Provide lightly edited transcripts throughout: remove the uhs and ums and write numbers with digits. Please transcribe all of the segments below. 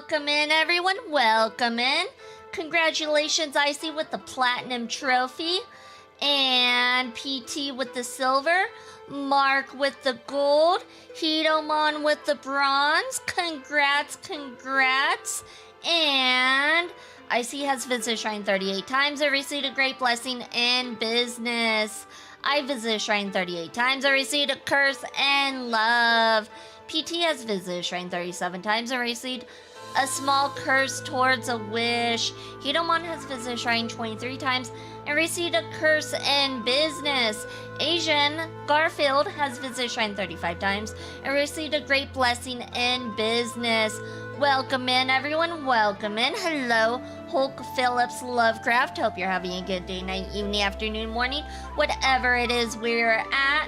Welcome in, everyone. Welcome in. Congratulations, Icy, with the platinum trophy. And PT with the silver. Mark with the gold. Hidomon with the bronze. Congrats, congrats. And Icy has visited Shrine 38 times. I received a great blessing in business. I visited Shrine 38 times. I received a curse and love. PT has visited Shrine 37 times and received a small curse towards a wish. Hidomon has visited Shrine 23 times and received a curse in business. Asian Garfield has visited Shrine 35 times and received a great blessing in business. Welcome in, everyone. Welcome in. Hello, Hulk Phillips Lovecraft. Hope you're having a good day, night, evening, afternoon, morning, whatever it is we're at.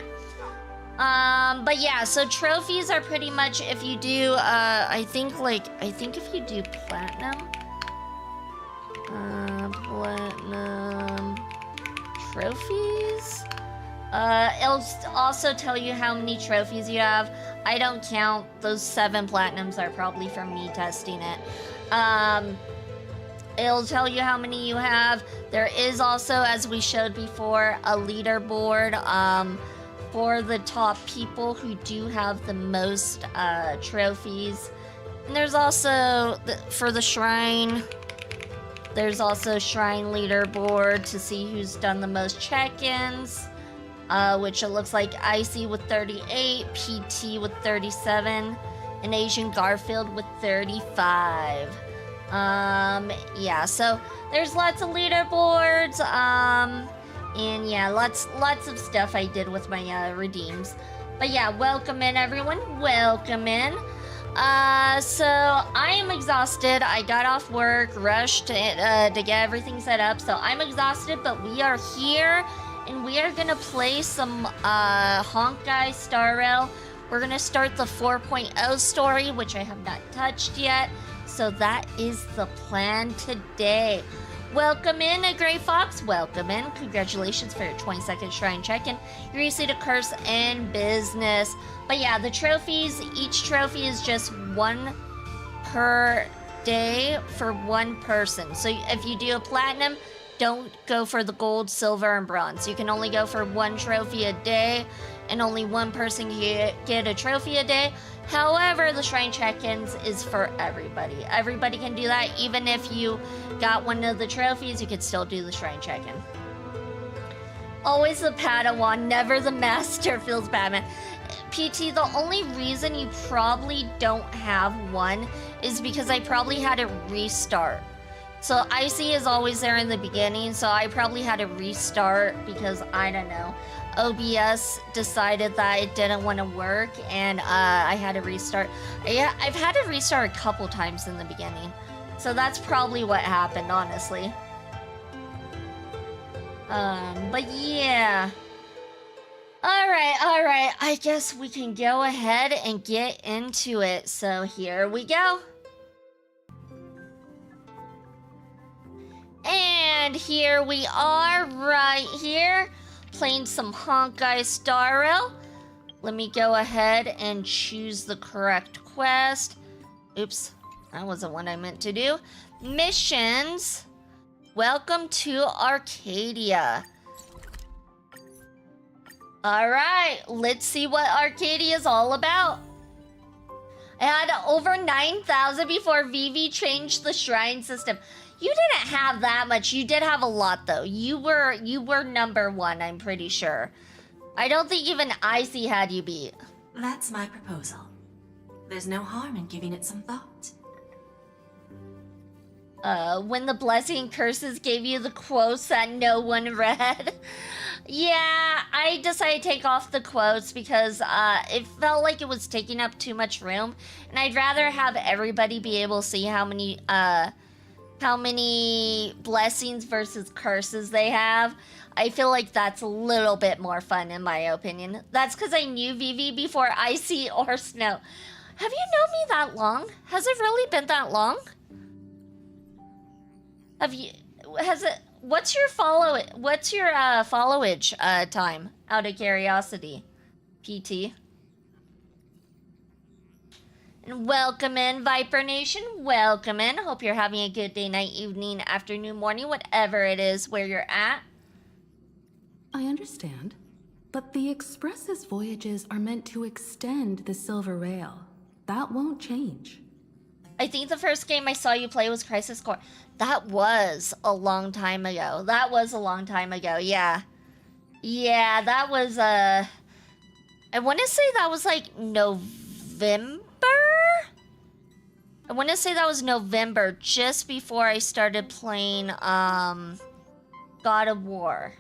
But yeah, so trophies are pretty much if you do, I think if you do platinum trophies, it'll also tell you how many trophies you have. I don't count. Those 7 platinums are probably from me testing it. It'll tell you how many you have. There is also, as we showed before, a leaderboard, for the top people who do have the most trophies. And there's also, for the shrine, there's also shrine leaderboard to see who's done the most check-ins, which it looks like Icy with 38, PT with 37, and Asian Garfield with 35. Yeah, so there's lots of leaderboards, and yeah, lots of stuff I did with my redeems. But yeah, welcome in, everyone. Welcome in. So I am exhausted. I got off work, rushed to get everything set up. So I'm exhausted, but we are here, and we are gonna play some Honkai Star Rail. We're gonna start the 4.0 story, which I have not touched yet. So that is the plan today. Welcome in, a Gray Fox. Welcome in. Congratulations for your 22nd Shrine check-in. You received a curse in business. But yeah, the trophies, each trophy is just 1 per day for 1 person. So if you do a platinum, don't go for the gold, silver, and bronze. You can only go for 1 trophy a day, and only 1 person can get a trophy a day. However, the Shrine check-ins is for everybody. Everybody can do that. Even if you got one of the trophies, you could still do the Shrine check-in. Always the Padawan, never the Master, feels Batman. PT, the only reason you probably don't have one is because I probably had to restart. So Icy is always there in the beginning, so I probably had to restart because, I don't know, OBS decided that it didn't want to work, and I had to restart. Yeah, I've had to restart a couple times in the beginning, so that's probably what happened, honestly. But yeah. Alright, I guess we can go ahead and get into it. So here we go. And here we are, right here, playing some Honkai Star Rail. Let me go ahead and choose the correct quest. Oops, that wasn't what I meant to do. Missions. Welcome to Arcadia. Alright, let's see what Arcadia is all about. I had over 9,000 before Vivi changed the shrine system. You didn't have that much. You did have a lot, though. You were number 1, I'm pretty sure. I don't think even Icy had you beat. That's my proposal. There's no harm in giving it some thought. When the blessing curses gave you the quotes that no one read. Yeah, I decided to take off the quotes because it felt like it was taking up too much room, and I'd rather have everybody be able to see how many blessings versus curses they have. I feel like that's a little bit more fun, in my opinion. That's because I knew Vivi before Icy or Snow. Have you known me that long? Has it really been that long? What's your followage time, out of curiosity, PT? And welcome in, Viper Nation. Welcome in. Hope you're having a good day, night, evening, afternoon, morning, whatever it is where you're at. I understand. But the Express's voyages are meant to extend the Silver Rail. That won't change. I think the first game I saw you play was Crisis Core. That was a long time ago. Yeah. Yeah, that was, I want to say that was like November? I want to say that was November, just before I started playing, God of War.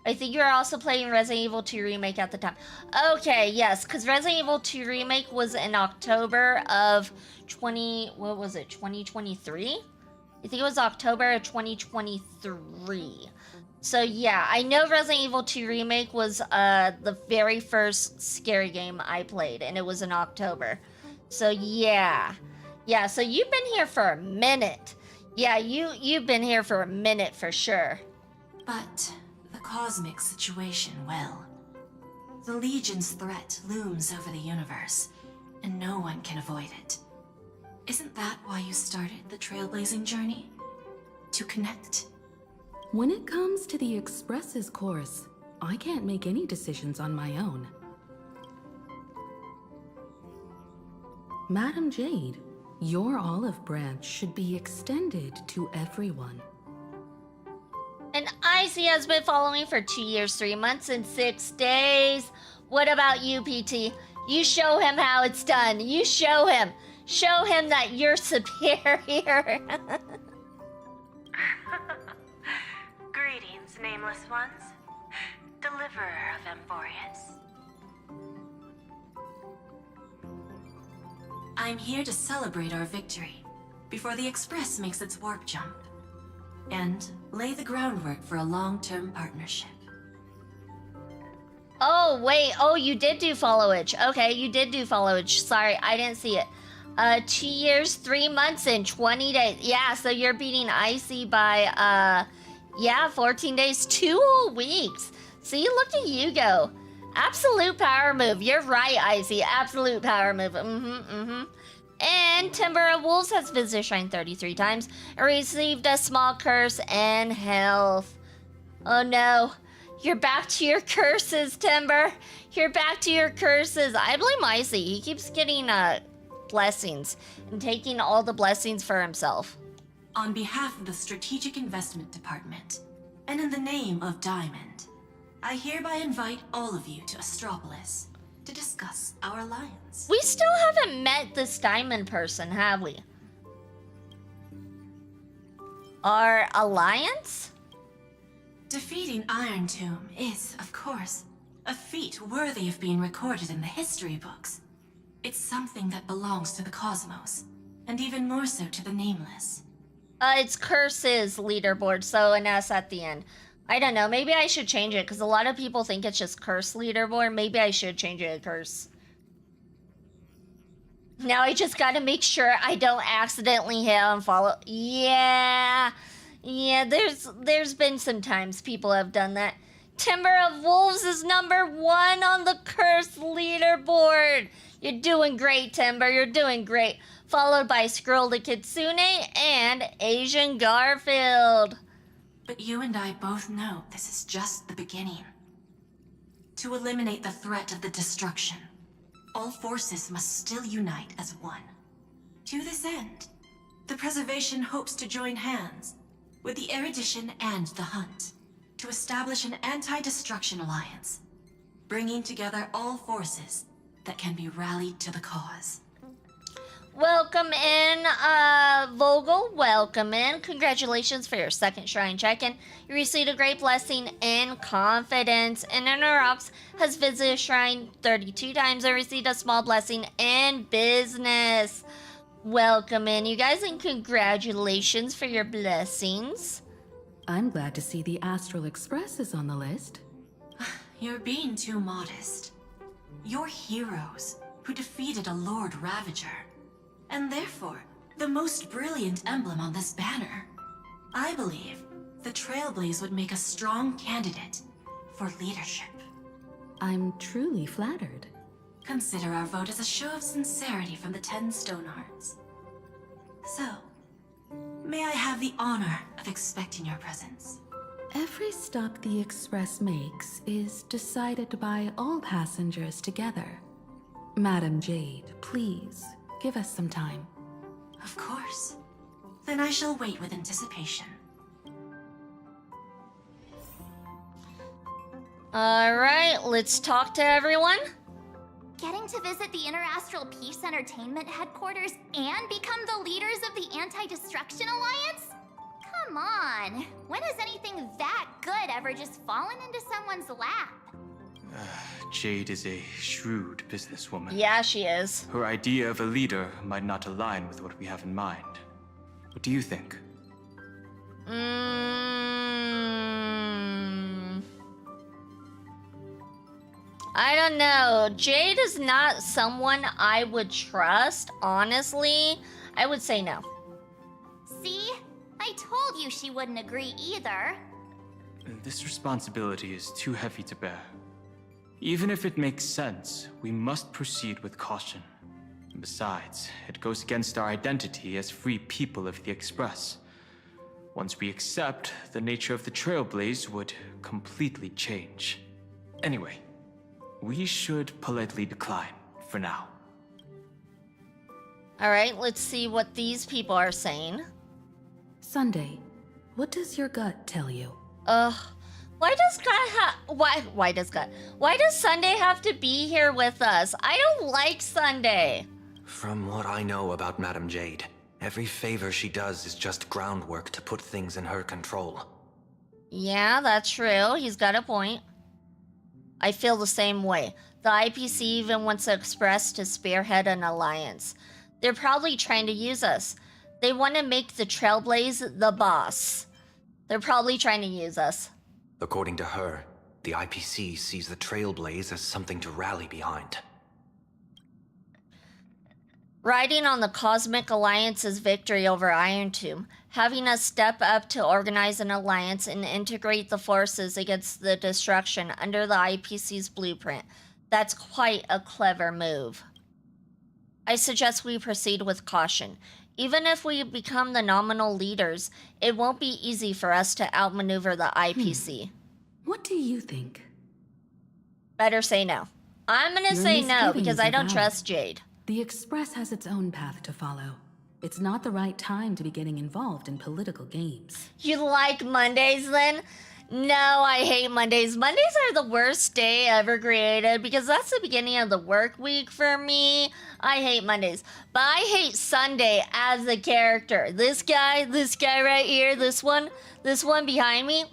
I think you were also playing Resident Evil 2 Remake at the time. Okay, yes, because Resident Evil 2 Remake was in October of 2023? I think it was October of 2023. So yeah, I know Resident Evil 2 Remake was the very first scary game I played, and it was in October. So yeah. Yeah, so you've been here for a minute. Yeah, you've been here for a minute for sure. But the cosmic situation, well, the Legion's threat looms over the universe, and no one can avoid it. Isn't that why you started the trailblazing journey? To connect? When it comes to the Express's course, I can't make any decisions on my own. Madam Jade, your olive branch should be extended to everyone. And Icy has been following me for 2 years, 3 months, and 6 days. What about you, PT? You show him how it's done. You show him. Show him that you're superior. Greetings, nameless ones. Deliverer of Emphorius. I'm here to celebrate our victory before the Express makes its warp jump, and lay the groundwork for a long-term partnership. Oh, wait. Oh, you did do followage. Okay, you did do followage. Sorry, I didn't see it. 2 years, 3 months, and 20 days. Yeah, so you're beating Icy by, 14 days, 2 whole weeks. See, look at you go. Absolute power move. You're right, Icy. Absolute power move. And Timber of Wolves has visited Shrine 33 times and received a small curse and health. Oh no. You're back to your curses, Timber. You're back to your curses. I blame Icy. He keeps getting blessings and taking all the blessings for himself. On behalf of the Strategic Investment Department, and in the name of Diamond, I hereby invite all of you to Astropolis to discuss our alliance. We still haven't met this diamond person, have we? Our alliance? Defeating Iron Tomb is, of course, a feat worthy of being recorded in the history books. It's something that belongs to the cosmos, and even more so to the Nameless. It's curses leaderboard, so an S at the end. I don't know, maybe I should change it, because a lot of people think it's just curse leaderboard. Maybe I should change it to curse. Now I just gotta make sure I don't accidentally hit unfollow. Yeah, there's been some times people have done that. Timber of Wolves is #1 on the curse leaderboard. You're doing great, Timber, you're doing great. Followed by Scroll the Kitsune and Asian Garfield. But you and I both know this is just the beginning. To eliminate the threat of the destruction, all forces must still unite as one. To this end, the Preservation hopes to join hands with the Erudition and the Hunt to establish an anti-destruction alliance, bringing together all forces that can be rallied to the cause. Welcome in, Vogel. Welcome in. Congratulations for your second shrine check-in. You received a great blessing in confidence. And Rocks has visited shrine 32 times and received a small blessing in business. Welcome in, you guys, and congratulations for your blessings. I'm glad to see the Astral Express is on the list. You're being too modest. You're heroes who defeated a Lord Ravager, and therefore the most brilliant emblem on this banner. I believe the Trailblaze would make a strong candidate for leadership. I'm truly flattered. Consider our vote as a show of sincerity from the 10 Stonehearts. So, may I have the honor of expecting your presence? Every stop the Express makes is decided by all passengers together. Madam Jade, please, give us some time. Of course. Then I shall wait with anticipation. Alright, let's talk to everyone. Getting to visit the Interastral Peace Entertainment headquarters and become the leaders of the Anti-Destruction Alliance? Come on. When has anything that good ever just fallen into someone's lap? Jade is a shrewd businesswoman. Yeah, she is. Her idea of a leader might not align with what we have in mind. What do you think? I don't know. Jade is not someone I would trust, honestly. I would say no. See? I told you she wouldn't agree either. This responsibility is too heavy to bear. Even if it makes sense, we must proceed with caution. Besides, it goes against our identity as free people of the Express. Once we accept, the nature of the Trailblaze would completely change. Anyway, we should politely decline for now. Alright, let's see what these people are saying. Sunday, what does your gut tell you? Why does Sunday have to be here with us? I don't like Sunday. From what I know about Madame Jade, every favor she does is just groundwork to put things in her control. Yeah, that's true. He's got a point. I feel the same way. The IPC even wants Express to spearhead an alliance. They're probably trying to use us. They want to make the Trailblaze the boss. They're probably trying to use us. According to her, the IPC sees the Trailblaze as something to rally behind. Riding on the Cosmic Alliance's victory over Iron Tomb, having us step up to organize an alliance and integrate the forces against the destruction under the IPC's blueprint. That's quite a clever move. I suggest we proceed with caution. Even if we become the nominal leaders, it won't be easy for us to outmaneuver the IPC. What do you think? Better say no. I'm gonna Your say no misgivings because are I don't valid. trust Jade. The Express has its own path to follow. It's not the right time to be getting involved in political games. You like Mondays then? No, I hate Mondays. Mondays are the worst day ever created because that's the beginning of the work week for me. I hate Mondays. But I hate Sunday as a character. This guy right here, this one behind me,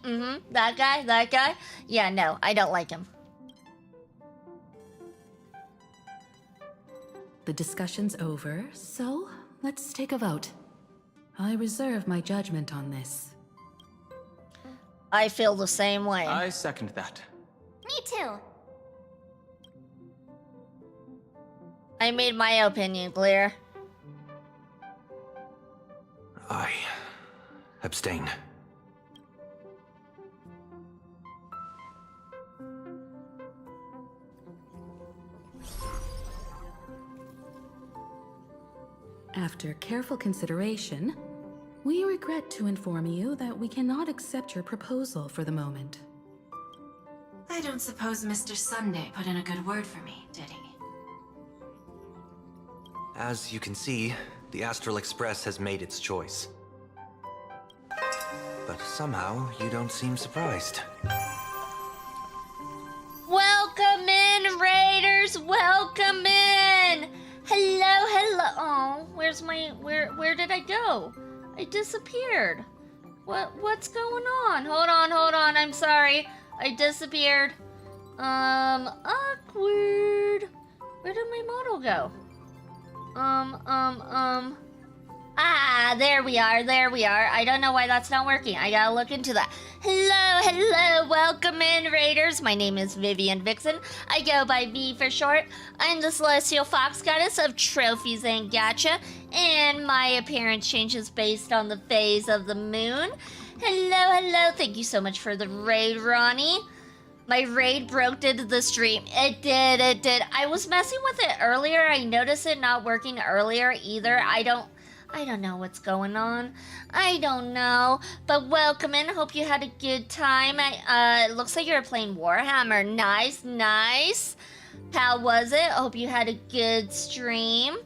that guy. Yeah, no, I don't like him. The discussion's over, so let's take a vote. I reserve my judgment on this. I feel the same way. I second that. Me too. I made my opinion clear. I abstain. After careful consideration, we regret to inform you that we cannot accept your proposal for the moment. I don't suppose Mr. Sunday put in a good word for me, did he? As you can see, the Astral Express has made its choice. But somehow, you don't seem surprised. Welcome in, Raiders! Welcome in! Hello. Oh, where did I go? I disappeared. What's going on? Hold on, I'm sorry. I disappeared. Awkward. Where did my model go? There we are. I don't know why that's not working. I gotta look into that. Hello, welcome in, Raiders. My name is Vivian Vixen. I go by V for short. I'm the Celestial Fox Goddess of Trophies and Gacha, and my appearance changes based on the phase of the moon. Hello, thank you so much for the raid, Ronnie. My raid broke into the stream. It did. I was messing with it earlier. I noticed it not working earlier either. I don't know what's going on. I don't know. But welcome in. Hope you had a good time. It looks like you're playing Warhammer. Nice. How was it? Hope you had a good stream.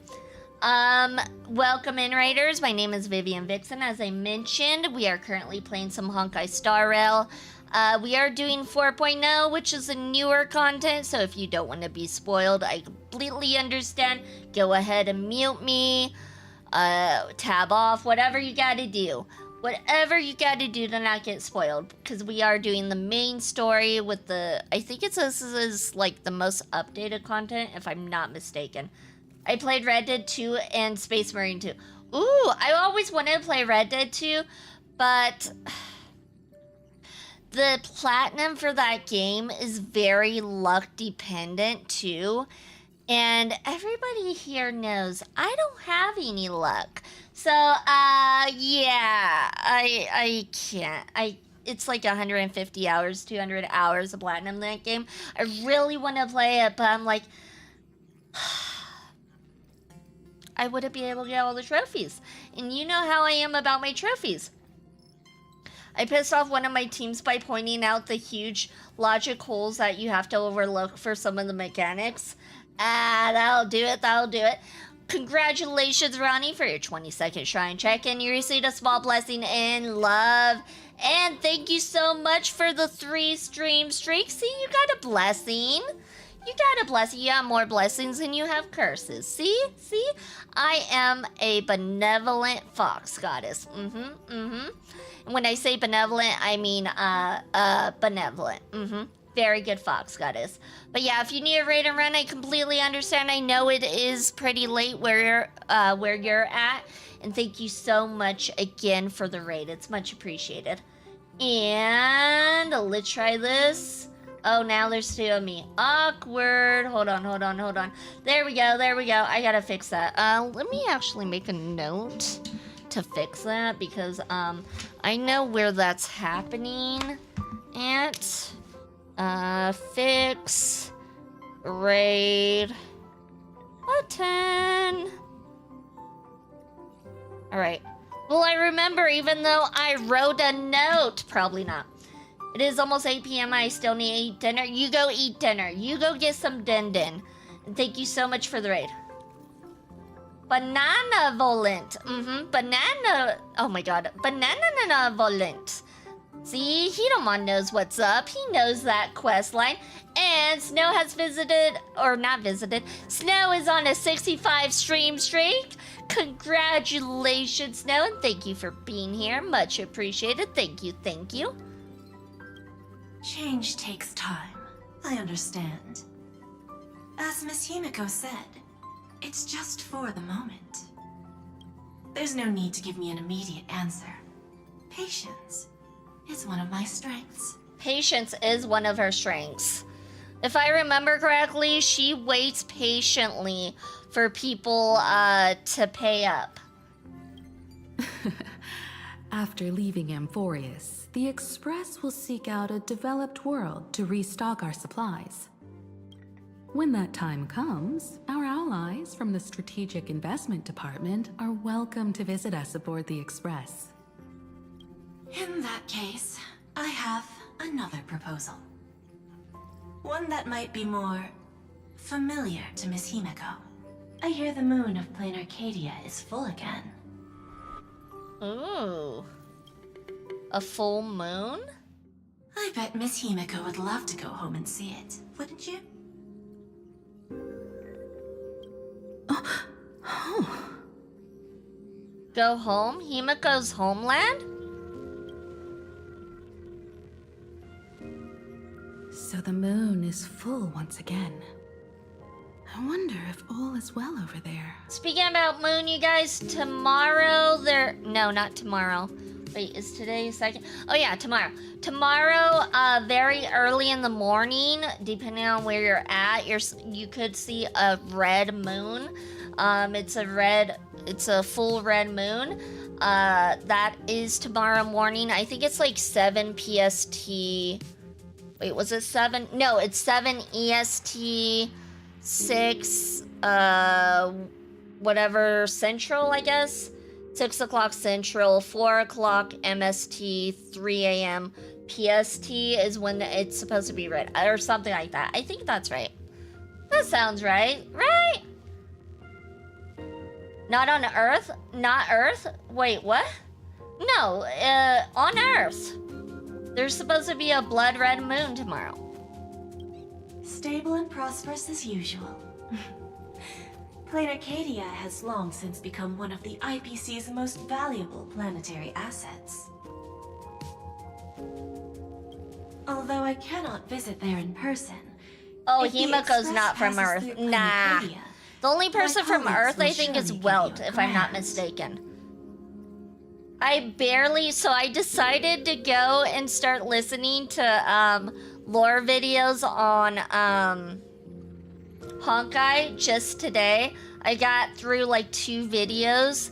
Welcome in, Raiders. My name is Vivian Vixen. As I mentioned, we are currently playing some Honkai Star Rail. We are doing 4.0, which is a newer content, so if you don't want to be spoiled, I completely understand. Go ahead and mute me, tab off, whatever you gotta do. Whatever you gotta do to not get spoiled, because we are doing the main story with the, I think this is like the most updated content, if I'm not mistaken. I played Red Dead 2 and Space Marine 2. Ooh, I always wanted to play Red Dead 2, but the platinum for that game is very luck dependent too. And everybody here knows I don't have any luck. So, yeah, I can't. It's like 150 hours, 200 hours of platinum in that game. I really want to play it, but I'm like, I wouldn't be able to get all the trophies. And you know how I am about my trophies. I pissed off one of my teams by pointing out the huge logic holes that you have to overlook for some of the mechanics. That'll do it. Congratulations, Ronnie, for your 20-second shrine check-in. You received a small blessing in love. And thank you so much for the 3 stream streaks. See, you got a blessing. You have more blessings than you have curses. See? I am a benevolent fox goddess. And when I say benevolent, I mean benevolent. Very good fox goddess. But yeah, if you need a raid and run, I completely understand. I know it is pretty late where you're at. And thank you so much again for the raid. It's much appreciated. And let's try this. Oh, now there's 2 of me. Awkward. Hold on. There we go. I gotta fix that. Let me actually make a note to fix that because I know where that's happening at. Fix raid button. Alright. Will I remember even though I wrote a note? Probably not. It is almost 8 p.m. I still need to eat dinner. You go eat dinner. You go get some din. And thank you so much for the raid. Banana Volent. Banana. Oh my god. Banana Volent. See, Hidomon knows what's up. He knows that quest line. And Snow has visited, or not visited. Snow is on a 65 stream streak. Congratulations, Snow, and thank you for being here. Much appreciated. Thank you. Change takes time. I understand. As Miss Himiko said, it's just for the moment. There's no need to give me an immediate answer. Patience is one of my strengths. Patience is one of her strengths. If I remember correctly, she waits patiently for people to pay up. After leaving Amphorius, the Express will seek out a developed world to restock our supplies. When that time comes, our allies from the Strategic Investment Department are welcome to visit us aboard the Express. In that case, I have another proposal. One that might be more familiar to Miss Himiko. I hear the moon of plain Arcadia is full again. Ooh. A full moon? I bet Miss Himiko would love to go home and see it, wouldn't you? Go home? Himiko's homeland? So the moon is full once again. I wonder if all is well over there. Speaking about moon, you guys, tomorrow no, not tomorrow. Wait, is today second? Oh yeah, tomorrow. Tomorrow, very early in the morning, depending on where you're at, you could see a red moon. It's a full red moon. That is tomorrow morning. I think it's like 7 PST Wait, was it 7? No, it's 7 EST, 6, whatever Central, I guess. 6 o'clock Central, 4 o'clock MST, 3 a.m. PST is when it's supposed to be red, or something like that. I think that's right. That sounds right, right? Not on Earth? Not Earth? Wait, what? No, on Earth. There's supposed to be a blood red moon tomorrow. Stable and prosperous as usual. Plain Arcadia has long since become one of the IPC's most valuable planetary assets. Although I cannot visit there in person. Oh, if the Himiko's Express not from passes Earth. through Plain Nah. Arcadia, The only person my from colleagues Earth, will I think, is surely give Welt, you a if I'm not command. mistaken. So I decided to go and start listening to lore videos on Honkai just today. I got through like 2 videos,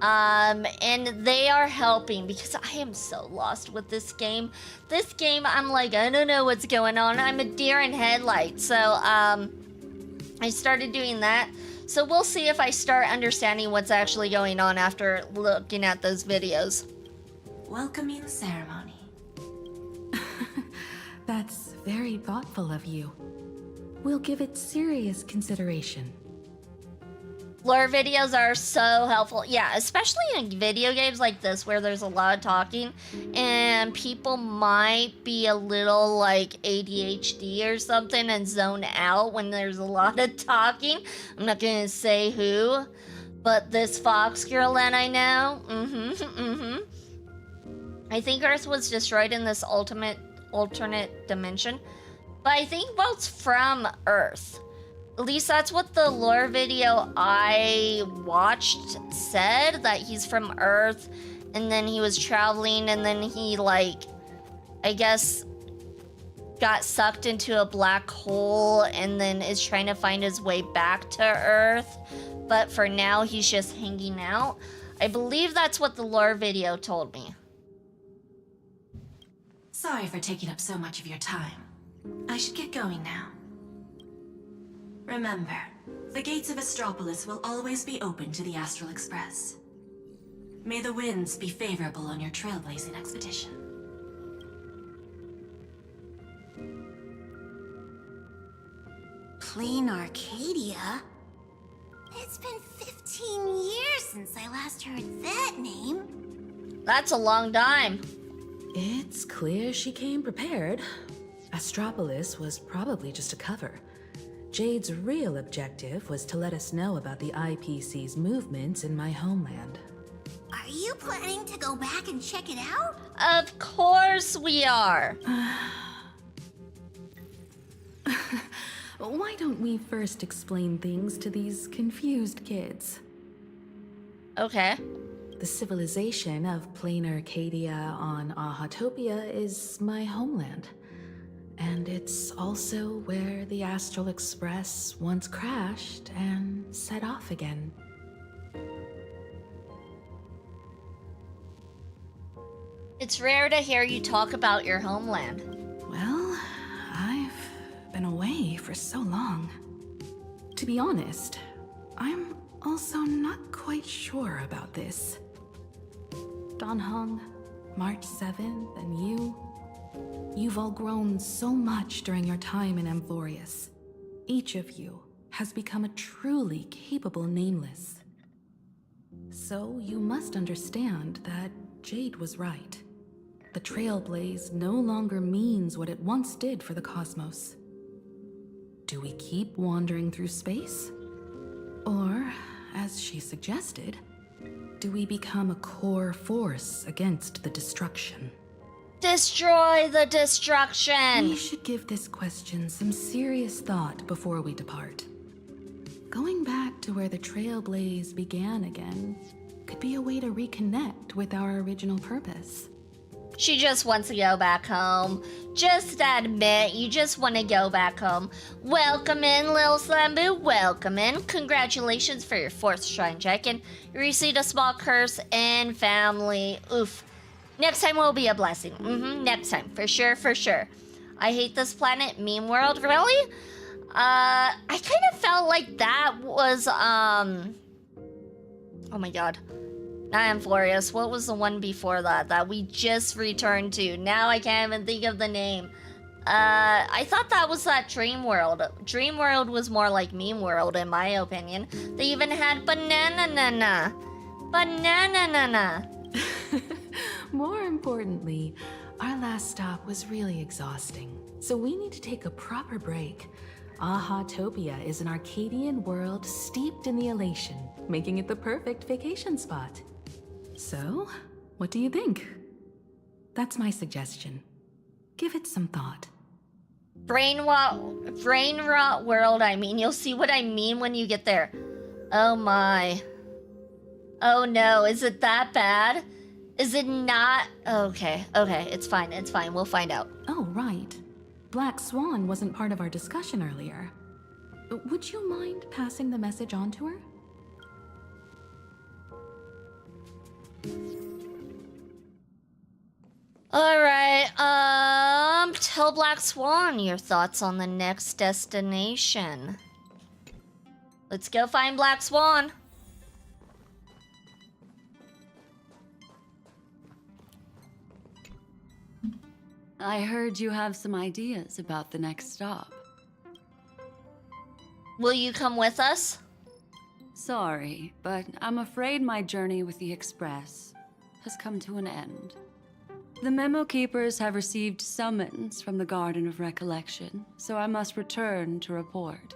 and they are helping because I am so lost with this game. This game, I'm like, I don't know what's going on. I'm a deer in headlights. So I started doing that. So we'll see if I start understanding what's actually going on after looking at those videos. Welcoming ceremony. That's very thoughtful of you. We'll give it serious consideration. Lore videos are so helpful. Yeah, especially in video games like this where there's a lot of talking and people might be a little like ADHD or something and zone out when there's a lot of talking. I'm not gonna say who, but this fox girl that I know, I think Earth was destroyed in this alternate dimension, but I think Welt's from Earth. At least that's what the lore video I watched said, that he's from Earth, and then he was traveling, and then he, like, I guess, got sucked into a black hole, and then is trying to find his way back to Earth. But for now, he's just hanging out. I believe that's what the lore video told me. Sorry for taking up so much of your time. I should get going now. Remember, the gates of Astropolis will always be open to the Astral Express. May the winds be favorable on your trailblazing expedition. Plain Arcadia? It's been 15 years since I last heard that name. That's a long time. It's clear she came prepared. Astropolis was probably just a cover. Jade's real objective was to let us know about the IPC's movements in my homeland. Are you planning to go back and check it out? Of course we are. Why don't we first explain things to these confused kids? Okay. The civilization of Plain Arcadia on Ahatopia is my homeland. And it's also where the Astral Express once crashed and set off again. It's rare to hear you talk about your homeland. Well, I've been away for so long. To be honest, I'm also not quite sure about this. Dan Heng, March 7th, and you've all grown so much during your time in Amphorius. Each of you has become a truly capable Nameless. So you must understand that Jade was right. The Trailblaze no longer means what it once did for the cosmos. Do we keep wandering through space? Or, as she suggested, do we become a core force against the destruction? Destroy the destruction! We should give this question some serious thought before we depart. Going back to where the Trailblaze began again could be a way to reconnect with our original purpose. She just wants to go back home. Just admit you just want to go back home. Welcome in, Lil Slambu. Welcome in. Congratulations for your 4th shrine check-in. You received a small curse and family. Oof. Next time will be a blessing. Next time. For sure, for sure. I hate this planet, meme world, really? I kind of felt like that was, oh my god. Not Amphorius, what was the one before that we just returned to? Now I can't even think of the name. I thought that was that Dream World. Dream World was more like Meme World, in my opinion. They even had Banana Nana. Banana Nana. More importantly, our last stop was really exhausting, so we need to take a proper break. Aha-topia is an Arcadian world steeped in the elation, making it the perfect vacation spot. So, what do you think? That's my suggestion. Give it some thought. Brain rot world, I mean. You'll see what I mean when you get there. Oh my. Oh no, is it that bad? Is it not? Okay, it's fine, we'll find out. Oh, right. Black Swan wasn't part of our discussion earlier. Would you mind passing the message on to her? Alright, tell Black Swan your thoughts on the next destination. Let's go find Black Swan. I heard you have some ideas about the next stop. Will you come with us? Sorry, but I'm afraid my journey with the Express has come to an end. The Memo Keepers have received summons from the Garden of Recollection, so I must return to report.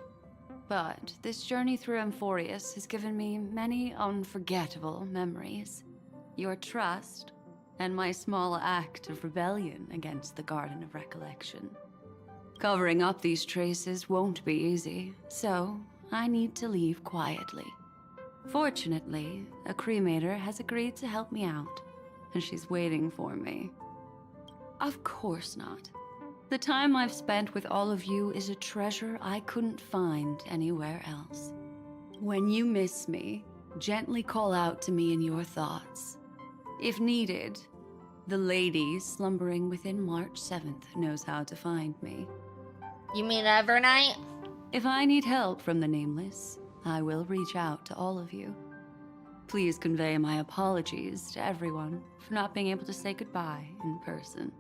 But this journey through Amphorius has given me many unforgettable memories. Your trust, and my small act of rebellion against the Garden of Recollection. Covering up these traces won't be easy, so I need to leave quietly. Fortunately, a cremator has agreed to help me out, and she's waiting for me. Of course not. The time I've spent with all of you is a treasure I couldn't find anywhere else. When you miss me, gently call out to me in your thoughts. If needed, the lady slumbering within March 7th knows how to find me. You mean Evernight? If I need help from the Nameless, I will reach out to all of you. Please convey my apologies to everyone for not being able to say goodbye in person.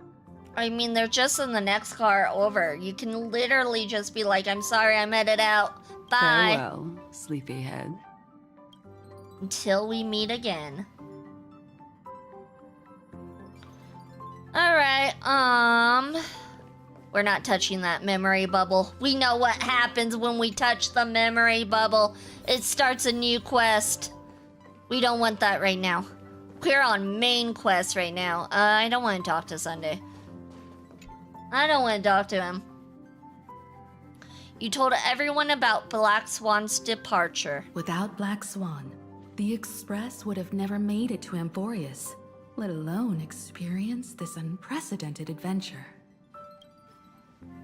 I mean, they're just in the next car over. You can literally just be like, I'm sorry, I'm headed out. Bye. Farewell, sleepyhead. Until we meet again. Alright, we're not touching that memory bubble. We know what happens when we touch the memory bubble. It starts a new quest. We don't want that right now. We're on main quest right now. I don't want to talk to Sunday. I don't want to talk to him. You told everyone about Black Swan's departure. Without Black Swan, the Express would have never made it to Amphorius, let alone experience this unprecedented adventure.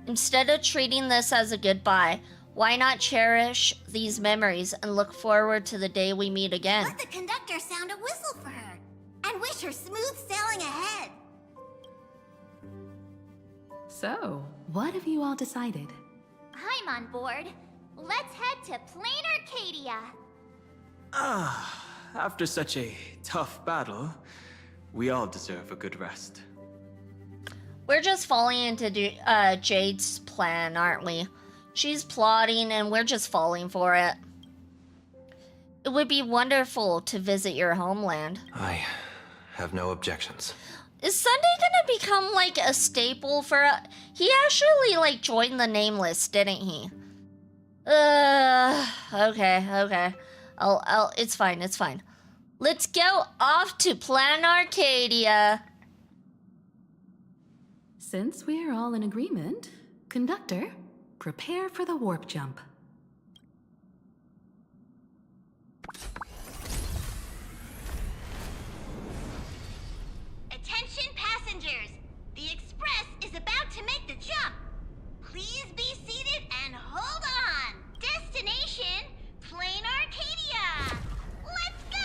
Instead of treating this as a goodbye, why not cherish these memories and look forward to the day we meet again? Let the conductor sound a whistle for her, and wish her smooth sailing ahead. So, what have you all decided? I'm on board. Let's head to Plain Arcadia. After such a tough battle, we all deserve a good rest. We're just falling into Jade's plan, aren't we? She's plotting and we're just falling for it. It would be wonderful to visit your homeland. I have no objections. Is Sunday gonna become like a staple for he actually like joined the Nameless, didn't he? Okay. It's fine. Let's go off to Plan Arcadia. Since we're all in agreement, Conductor, prepare for the warp jump. Attention passengers! The Express is about to make the jump. Please be seated and hold on. Destination, Plain Arcadia. Let's go!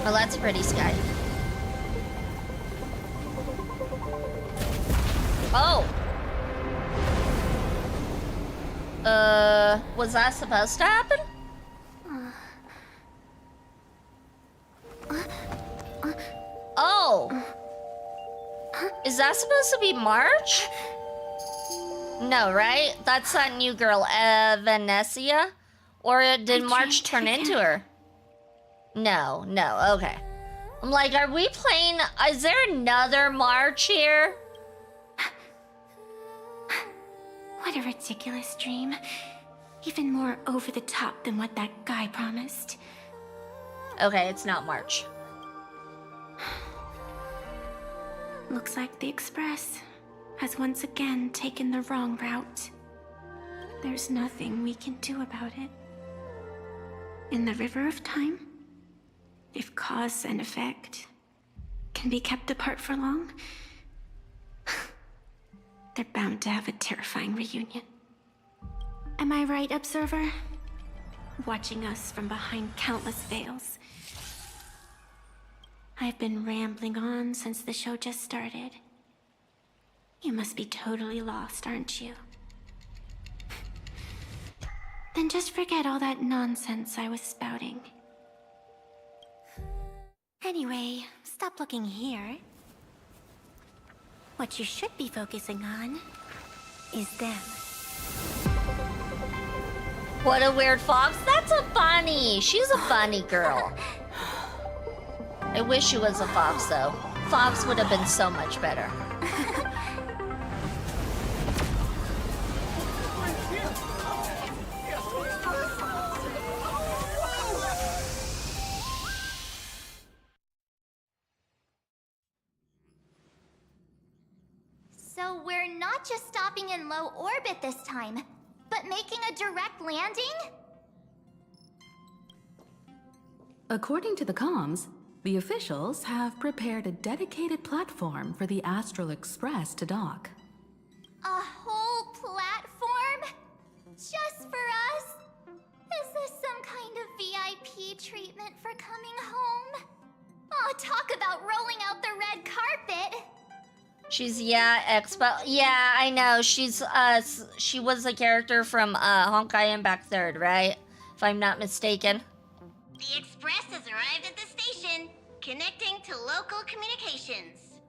Oh, that's pretty, Sky. Oh. Was that supposed to happen? Oh. Is that supposed to be March? No, right? That's that new girl, Venetia? Or did March turn into her? No, okay. I'm like, are we playing... Is there another March here? What a ridiculous dream. Even more over the top than what that guy promised. Okay, it's not March. Looks like the Express has once again taken the wrong route. There's nothing we can do about it. In the river of time, if cause and effect can be kept apart for long, they're bound to have a terrifying reunion. Am I right, Observer? Watching us from behind countless veils. I've been rambling on since the show just started. You must be totally lost, aren't you? Then just forget all that nonsense I was spouting. Anyway, stop looking here. What you should be focusing on is them. What a weird fox. That's a bunny. She's a bunny girl. I wish she was a fox, though. Fox would have been so much better. So we're not just stopping in low orbit this time, but making a direct landing? According to the comms, the officials have prepared a dedicated platform for the Astral Express to dock. A whole platform? Just for us? Is this some kind of VIP treatment for coming home? Oh, talk about rolling out the red carpet! She's, Expo. Yeah, I know. She was a character from Honkai Impact 3rd, right? If I'm not mistaken. The Express has arrived at the station, connecting to local communications.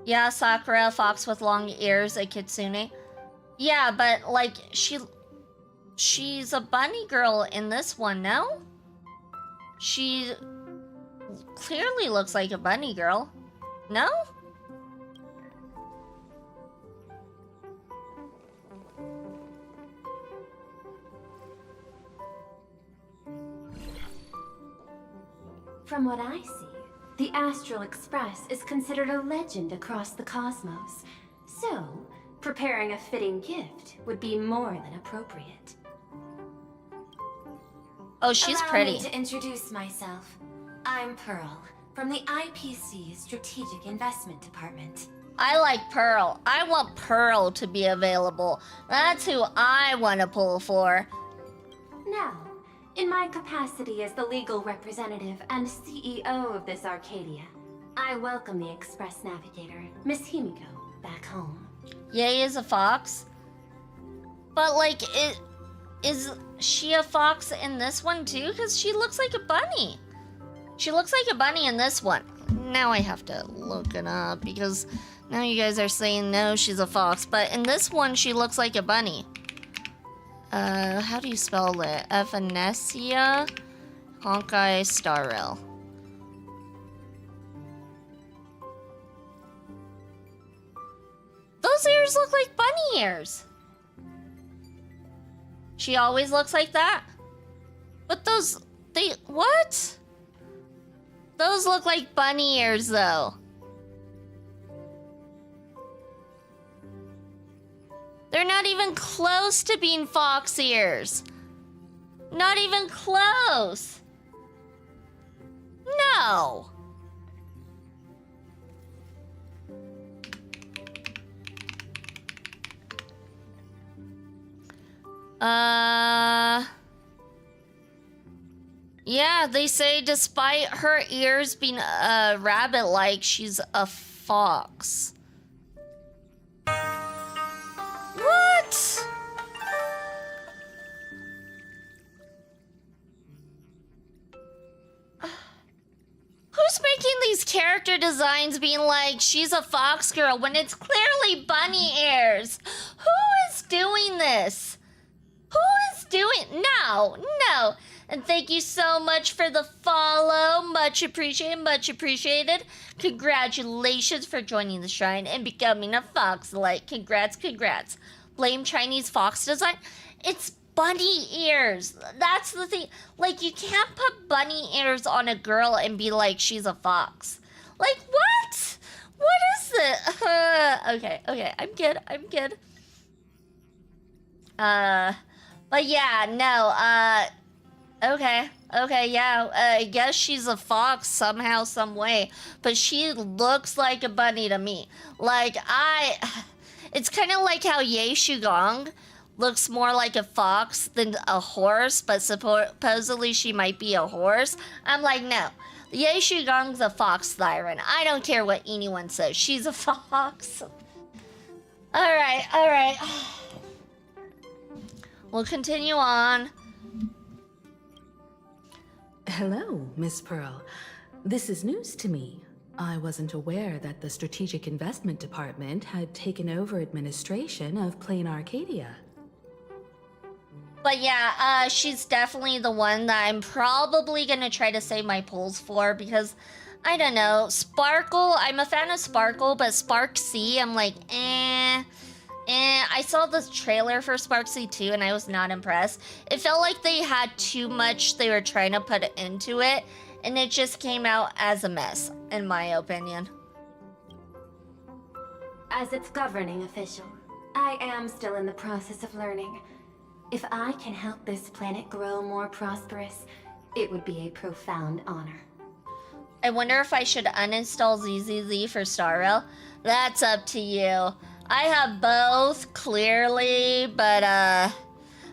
Yeah, Sakura, fox with long ears, a kitsune. Yeah, but, like, she's a bunny girl in this one, no? She clearly looks like a bunny girl. No? From what I see, the Astral Express is considered a legend across the cosmos. So, preparing a fitting gift would be more than appropriate. Oh, she's pretty. Allow me to introduce myself. I'm Pearl, from the IPC Strategic Investment Department. I like Pearl. I want Pearl to be available. That's who I want to pull for. Now, in my capacity as the legal representative and CEO of this Arcadia, I welcome the Express Navigator, Miss Himiko, back home. Yay is a fox. But, like, is she a fox in this one, too? Because she looks like a bunny. She looks like a bunny in this one. Now I have to look it up, because now you guys are saying, no, she's a fox. But in this one, she looks like a bunny. How do you spell it? Venetia Honkai Star Rail. Those ears look like bunny ears. She always looks like that? But those, what? Those look like bunny ears, though. They're not even close to being fox ears. Not even close. No. Yeah, they say despite her ears being rabbit-like, she's a fox. these character designs being like, she's a fox girl when it's clearly bunny ears. Who is doing this? Who is doing... No, no. And thank you so much for the follow. Much appreciated, much appreciated. Congratulations for joining the shrine and becoming a fox-like. Congrats, congrats. Blame Chinese fox design? It's bunny ears. That's the thing. Like, you can't put bunny ears on a girl and be like, she's a fox. Like, what? What is it? Okay, I'm good. But yeah, no, okay, yeah, I guess she's a fox somehow, some way, but she looks like a bunny to me. Like, it's kind of like how Ye Shugong looks more like a fox than a horse, but supposedly she might be a horse. I'm like, no, Ye Shugong's a fox siren. I don't care what anyone says, she's a fox. Alright. We'll continue on. Hello, Miss Pearl. This is news to me. I wasn't aware that the Strategic Investment Department had taken over administration of Plain Arcadia. But yeah, she's definitely the one that I'm probably gonna try to save my pulls for because, I don't know, Sparkle, I'm a fan of Sparkle, but Spark C, I'm like, I saw this trailer for Spark C2 and I was not impressed. It felt like they had too much they were trying to put into it, and it just came out as a mess, in my opinion. As its governing official, I am still in the process of learning. If I can help this planet grow more prosperous, it would be a profound honor. I wonder if I should uninstall ZZZ for Star Rail. That's up to you. I have both, clearly, but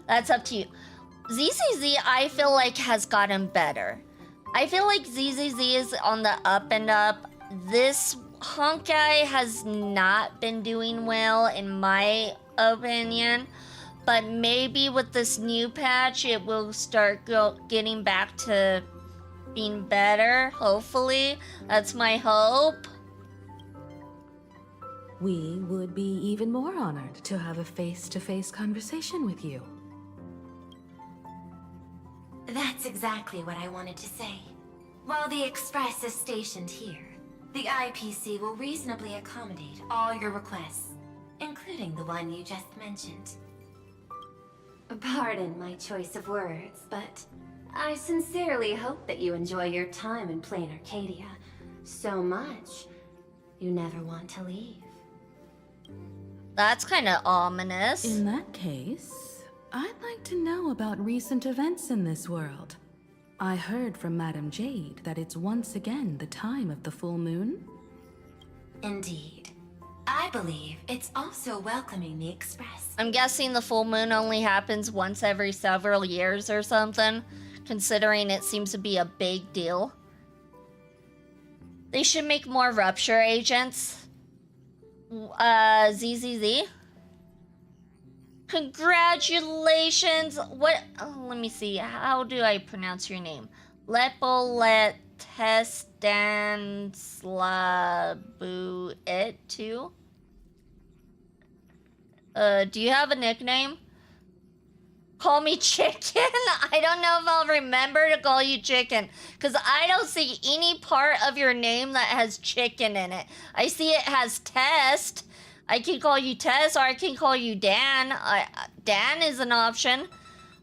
that's up to you. ZZZ, I feel like, has gotten better. I feel like ZZZ is on the up and up. This Honkai has not been doing well, in my opinion. But maybe with this new patch, it will start getting back to being better, hopefully. That's my hope. We would be even more honored to have a face-to-face conversation with you. That's exactly what I wanted to say. While the Express is stationed here, the IPC will reasonably accommodate all your requests, including the one you just mentioned. Pardon my choice of words, but I sincerely hope that you enjoy your time in Plain Arcadia so much you never want to leave. That's kind of ominous. In that case, I'd like to know about recent events in this world. I heard from Madame Jade that it's once again the time of the full moon. Indeed. I believe it's also welcoming the Express. I'm guessing the full moon only happens once every several years or something, considering it seems to be a big deal. They should make more rupture agents. ZZZ. Congratulations. What? Oh, let me see. How do I pronounce your name? Lepoletestansłabuit. Do you have a nickname? Call me Chicken? I don't know if I'll remember to call you Chicken, because I don't see any part of your name that has chicken in it. I see it has Test. I can call you Tess, or I can call you Dan. Dan is an option.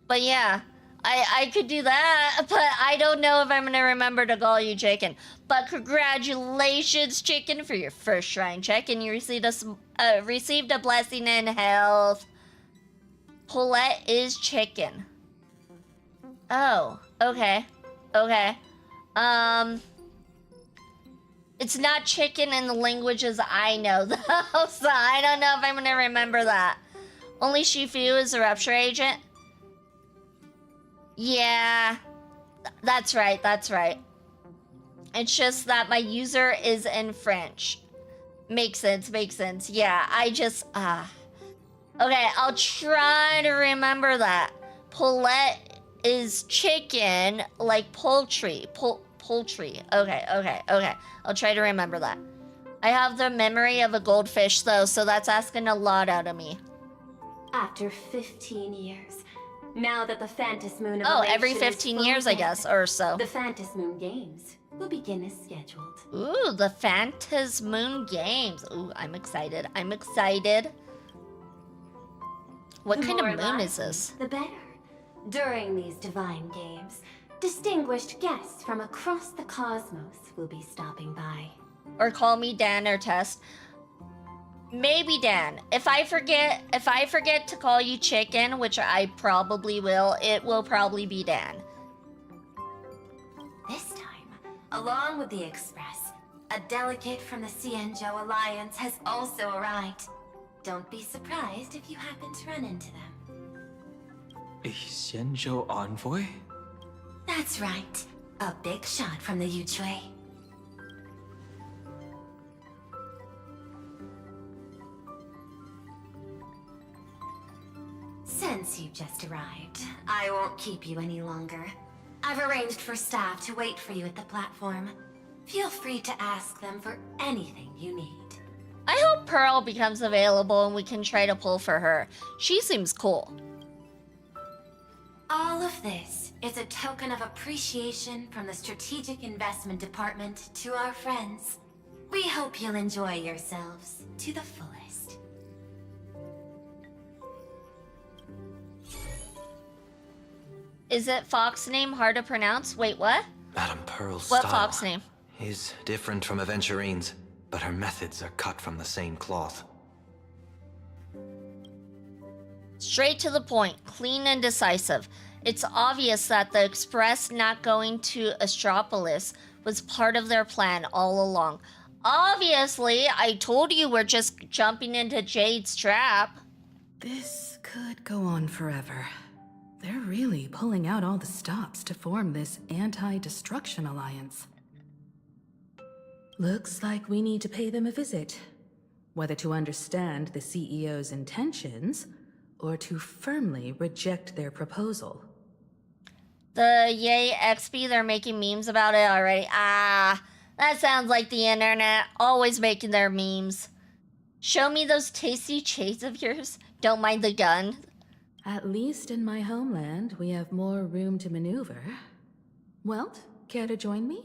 But yeah, I could do that, but I don't know if I'm going to remember to call you Chicken. But congratulations, Chicken, for your first shrine check, and you received a blessing in health. Paulette is Chicken. Oh, okay. Okay. It's not chicken in the languages I know, though, so I don't know if I'm gonna remember that. Only Shifu is a rupture agent? Yeah. That's right, that's right. It's just that my user is in French. Makes sense, makes sense. Yeah, I just, Okay, I'll try to remember that. Paulette is chicken, like poultry. poultry. Okay. I'll try to remember that. I have the memory of a goldfish, though, so that's asking a lot out of me. After 15 years, now that the Phantas Moon of Oh, Elation every is 15 fully years, I dead, guess, or so. the Phantas Moon Games will begin as scheduled. Ooh, the Phantas Moon Games. Ooh, I'm excited. What The kind of more moon lively, is this? the better. During these divine games, distinguished guests from across the cosmos will be stopping by. Or call me Dan or Tess. Maybe Dan. If I forget to call you Chicken, which I probably will, it will probably be Dan. This time, along with the Express, a delegate from the Xianzhou Alliance has also arrived. Don't be surprised if you happen to run into them. A Xianzhou envoy? That's right. A big shot from the Yuchui. Since you just arrived, I won't keep you any longer. I've arranged for staff to wait for you at the platform. Feel free to ask them for anything you need. I hope Pearl becomes available and we can try to pull for her. She seems cool. All of this is a token of appreciation from the Strategic Investment Department to our friends. We hope you'll enjoy yourselves to the fullest. Is it Fox name hard to pronounce? Wait, what? Madame Pearl's What style Fox name? is different from Aventurine's, but her methods are cut from the same cloth. Straight to the point, clean and decisive. It's obvious that the Express not going to Astropolis was part of their plan all along. Obviously, I told you we're just jumping into Jade's trap. This could go on forever. They're really pulling out all the stops to form this anti-destruction alliance. Looks like we need to pay them a visit. Whether to understand the CEO's intentions, or to firmly reject their proposal. The Yay XP, they're making memes about it already. Ah, that sounds like the internet, always making their memes. Show me those tasty shades of yours. Don't mind the gun. At least in my homeland, we have more room to maneuver. Welt, care to join me?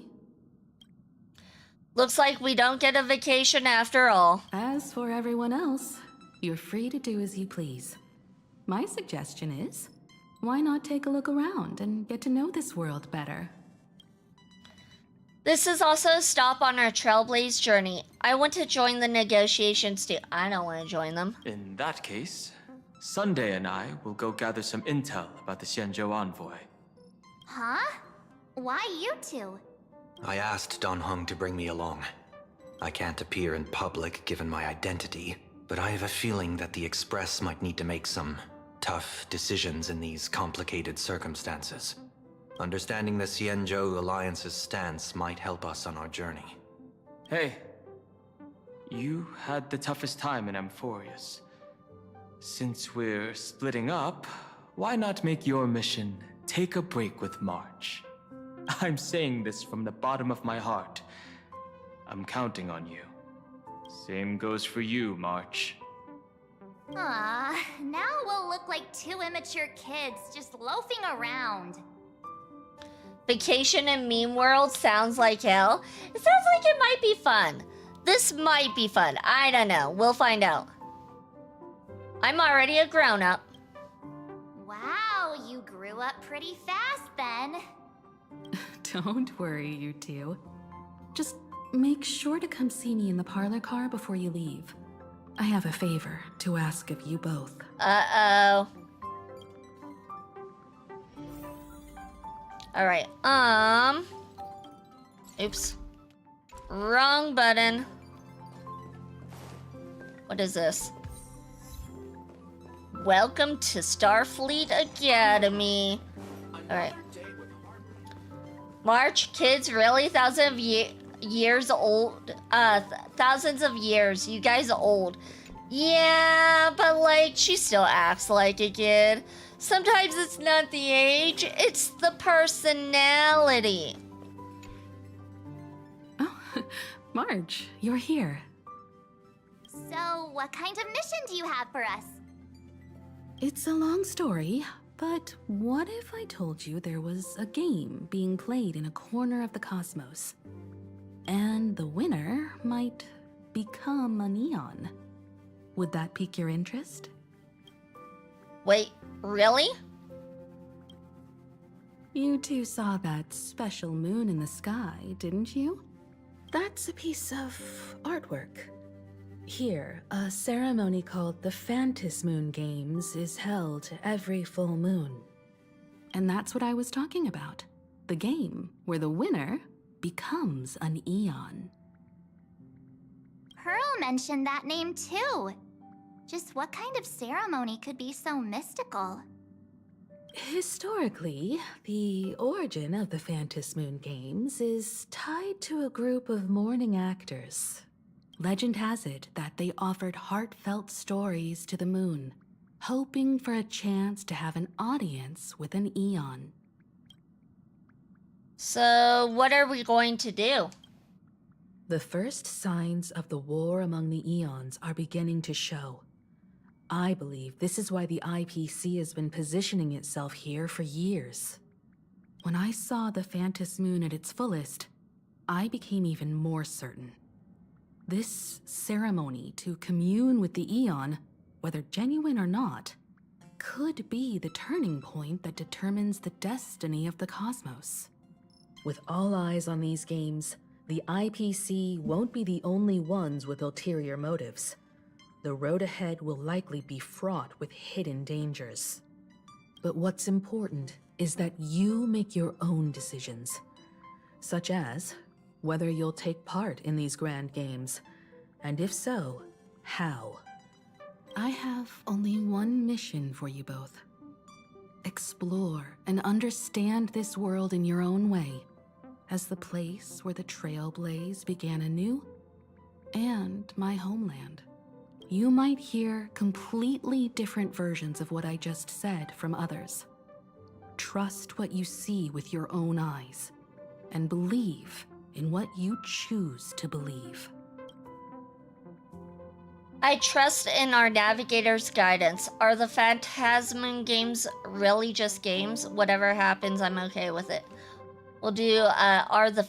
Looks like we don't get a vacation after all. As for everyone else, you're free to do as you please. My suggestion is, why not take a look around and get to know this world better? This is also a stop on our Trailblaze journey. I want to join the negotiations too. I don't want to join them. In that case, Sunday and I will go gather some intel about the Xianzhou envoy. Huh? Why you two? I asked Don Hung to bring me along. I can't appear in public given my identity, but I have a feeling that the Express might need to make some tough decisions in these complicated circumstances. Understanding the Xianzhou Alliance's stance might help us on our journey. Hey, you had the toughest time in Amphorius. Since we're splitting up, why not make your mission take a break with March? I'm saying this from the bottom of my heart. I'm counting on you. Same goes for you, March. Now we'll look like two immature kids just loafing around. Vacation in Meme World sounds like hell. It sounds like it might be fun. This might be fun. I don't know. We'll find out. I'm already a grown-up. Wow, you grew up pretty fast then. Don't worry, you two. Just make sure to come see me in the parlor car before you leave. I have a favor to ask of you both. Uh-oh. Alright, oops. Wrong button. What is this? Welcome to Starfleet Academy. Alright. March, kids, really? Thousands of years old? Thousands of years. You guys are old. Yeah, but like, she still acts like a kid. Sometimes it's not the age, it's the personality. Marge, you're here. So, what kind of mission do you have for us? It's a long story, but what if I told you there was a game being played in a corner of the cosmos? And the winner might become a neon. Would that pique your interest? Wait, really? You two saw that special moon in the sky, didn't you? That's a piece of artwork. Here, a ceremony called the Phantas Moon Games is held every full moon. And that's what I was talking about. The game where the winner becomes an eon. Pearl mentioned that name too. Just what kind of ceremony could be so mystical? Historically, the origin of the Phantas Moon Games is tied to a group of mourning actors. Legend has it that they offered heartfelt stories to the moon, hoping for a chance to have an audience with an eon. So, what are we going to do? The first signs of the war among the eons are beginning to show. I believe this is why the IPC has been positioning itself here for years. When I saw the Phantas Moon at its fullest, I became even more certain. This ceremony to commune with the eon, whether genuine or not, could be the turning point that determines the destiny of the cosmos. With all eyes on these games, the IPC won't be the only ones with ulterior motives. The road ahead will likely be fraught with hidden dangers. But what's important is that you make your own decisions, such as whether you'll take part in these grand games, and if so, how. I have only one mission for you both. Explore and understand this world in your own way, as the place where the Trailblaze began anew, and my homeland. You might hear completely different versions of what I just said from others. Trust what you see with your own eyes, and believe in what you choose to believe. I trust in our navigator's guidance. Are the Phantasm games really just games? Whatever happens, I'm okay with it. We'll do, are the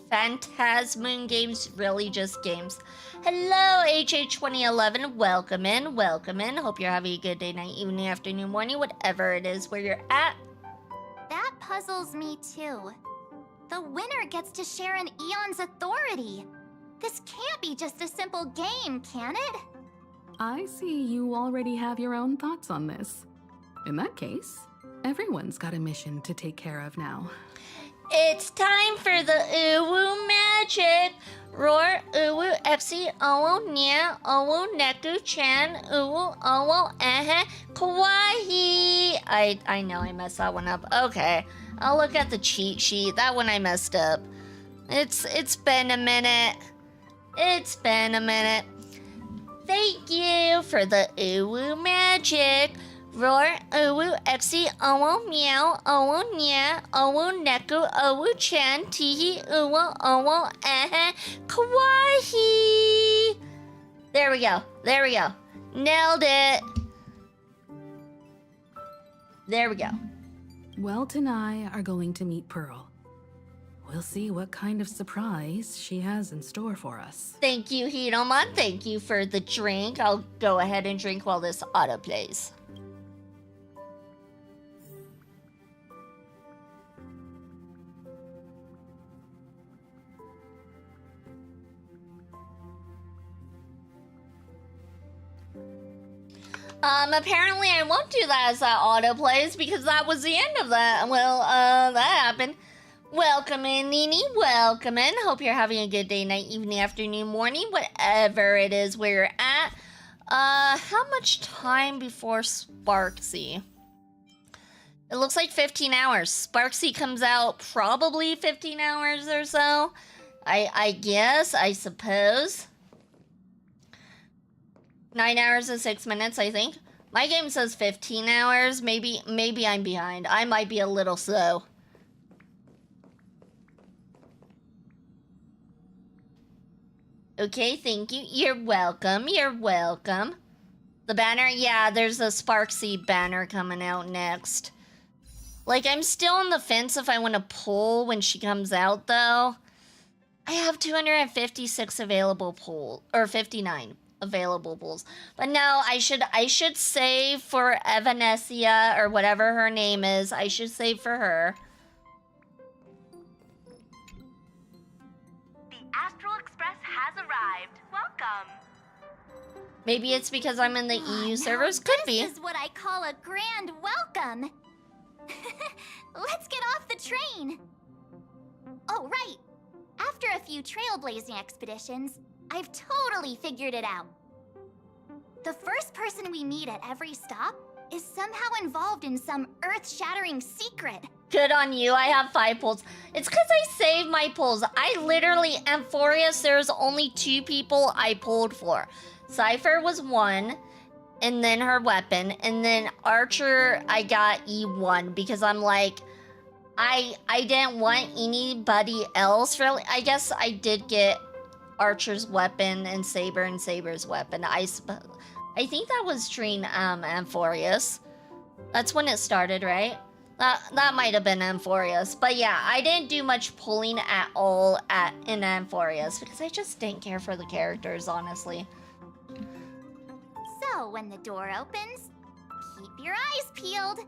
Phantasm games really just games? Hello, HH2011. Welcome in, welcome in. Hope you're having a good day, night, evening, afternoon, morning, whatever it is where you're at. That puzzles me too. The winner gets to share an eon's authority. This can't be just a simple game, can it? I see you already have your own thoughts on this. In that case, everyone's got a mission to take care of now. It's time for the Uwu magic. Roar, Uwu, Exi, Owo, Nia, Owo, Neku, Chan, Uwu, Owo, Kawaii. I know I messed that one up. Okay, I'll look at the cheat sheet. That one I messed up. It's been a minute. It's been a minute. Thank you for the Uwu magic. Roar, Uwu, Exi, Owo, Meow, Owo, Nia, Owo, Neku, Owo, Chan, Tihi, Uwo, Owo, Kawaii. There we go. There we go. Nailed it. There we go. Welt and I are going to meet Pearl. We'll see what kind of surprise she has in store for us. Thank you, Hidomon. Thank you for the drink. I'll go ahead and drink while this auto plays. Apparently I won't do that as that auto plays because that was the end of that. Well, that happened. Welcome in, Nini. Welcome in. Hope you're having a good day, night, evening, afternoon, morning, whatever it is where you're at. How much time before Sparksy? It looks like 15 hours. Sparksy comes out probably 15 hours or so. I guess, I suppose. 9 hours and 6 minutes, I think. My game says 15 hours. Maybe I'm behind. I might be a little slow. Okay, thank you. You're welcome. You're welcome. The banner? Yeah, there's a Sparksy banner coming out next. Like, I'm still on the fence if I want to pull when she comes out, though. I have 256 available pulls, or 59 available pulls. But no, I should save for Evanesia, or whatever her name is. I should save for her. The Astral Express has arrived. Welcome. Maybe it's because I'm in the EU servers. Could be. This is what I call a grand welcome. Let's get off the train. Oh, right. After a few trailblazing expeditions, I've totally figured it out. The first person we meet at every stop is somehow involved in some earth-shattering secret. Good on you. I have 5 pulls. It's because I saved my pulls. I literally, Amphorius, there's only 2 people I pulled for. Cypher was 1, and then her weapon, and then Archer, I got E1 because I'm like, I didn't want anybody else really. I guess I did get Archer's weapon and Saber's weapon. I think that was during Amphorius. That's when it started, right? That might have been Amphorius. But yeah, I didn't do much pulling at all in Amphorius because I just didn't care for the characters, honestly. So when the door opens, keep your eyes peeled.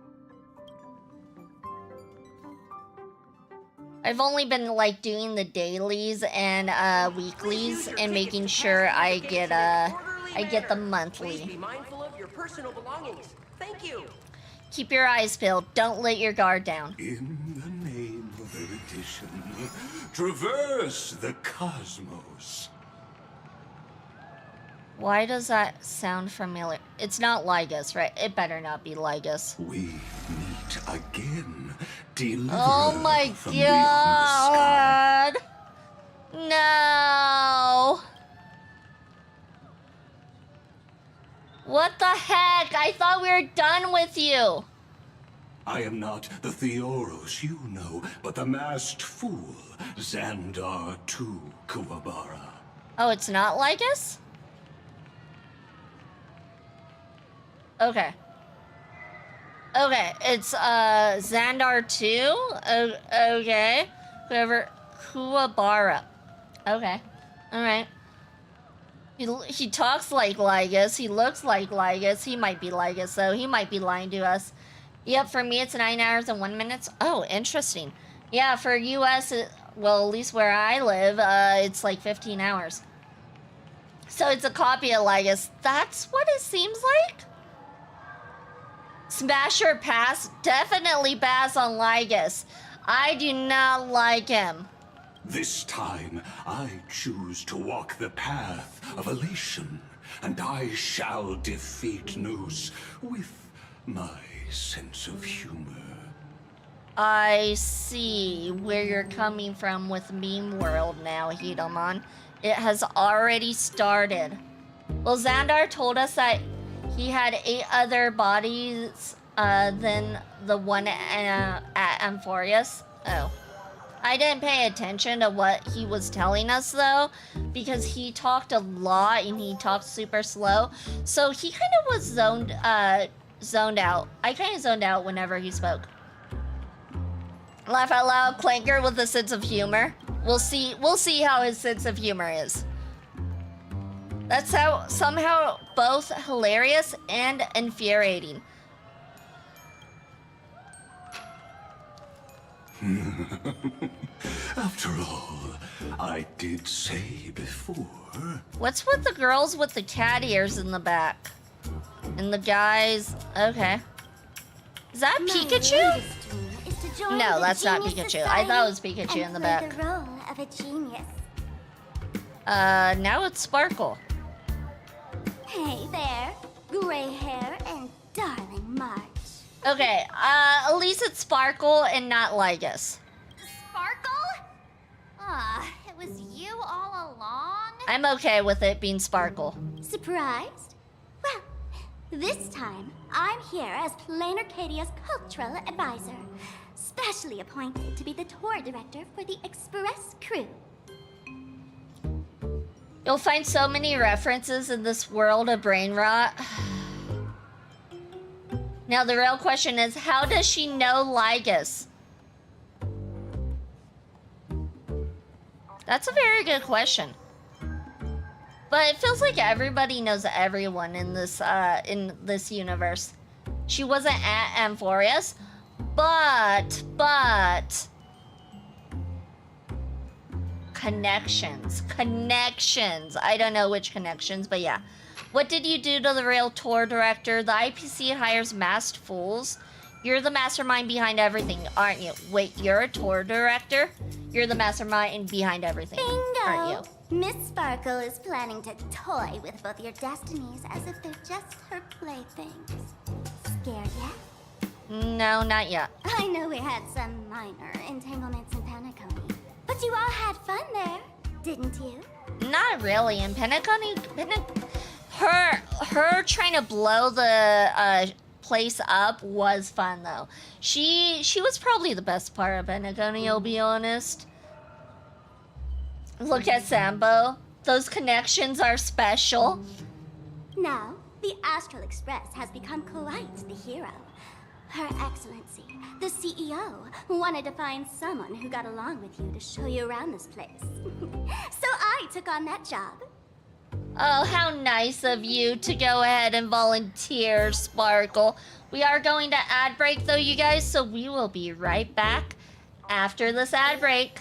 I've only been like doing the dailies and weeklies and making sure I get the monthly. Please be mindful of your personal belongings. Thank you. Keep your eyes peeled. Don't let your guard down. In the name of erudition, traverse the cosmos. Why does that sound familiar? It's not Lygus, right? It better not be Lygus. We meet again. Deliver oh my from god! No! What the heck? I thought we were done with you. I am not the Theoros you know, but the masked fool, Xandar II Kuwabara. Oh, it's not Lygus? Okay. Okay, it's Xandar 2. Okay. Whoever Kuwabara. Okay. Alright. He talks like Lygus. He looks like Lygus. He might be Lygus, though. He might be lying to us. Yep, for me it's 9 hours and 1 minute. Oh, interesting. Yeah, for US, well, at least where I live, it's like 15 hours. So it's a copy of Lygus. That's what it seems like? Smash or pass? Definitely pass on Lygus. I do not like him. This time, I choose to walk the path of elation, and I shall defeat Noose with my sense of humor. I see where you're coming from with Meme World now, Hidomon. It has already started. Well, Xandar told us that he had 8 other bodies than the one at Amphorius. Oh. I didn't pay attention to what he was telling us, though, because he talked a lot and he talked super slow. So he kind of was zoned out. I kind of zoned out whenever he spoke. Laugh out loud, Clanker with a sense of humor. We'll see how his sense of humor is. That's how somehow both hilarious and infuriating. After all, I did say before. What's with the girls with the cat ears in the back? And the guys... Okay. Is that Pikachu? No, that's not Pikachu. I thought it was Pikachu in the back. The role of a genius. Now it's Sparkle. Hey there, gray hair and darling March. Okay, at least it's Sparkle and not Lygus. Sparkle? Ah, it was you all along? I'm okay with it being Sparkle. Surprised? Well, this time, I'm here as Plain Arcadia's cultural advisor, specially appointed to be the tour director for the Express crew. You'll find so many references in this world of brain rot. Now the real question is, how does she know Lygus? That's a very good question. But it feels like everybody knows everyone in this universe. She wasn't at Amphorius, but connections. I don't know which connections, but yeah. What did you do to the real tour director? The IPC hires masked fools. You're the mastermind behind everything, aren't you? Wait, you're a tour director? You're the mastermind behind everything, aren't you? Bingo! Miss Sparkle is planning to toy with both your destinies as if they're just her playthings. Scared yet? No, not yet. I know we had some minor entanglements in Penacony, but you all had fun there, didn't you? Not really. In Penacony, her trying to blow the place up was fun though. She was probably the best part of Penacony, I'll be honest. Look at Sambo. Those connections are special. Now, the Astral Express has become quite the hero. Her Excellency, the CEO, wanted to find someone who got along with you to show you around this place. So I took on that job. Oh, how nice of you to go ahead and volunteer, Sparkle. We are going to ad break though, you guys, so we will be right back after this ad break.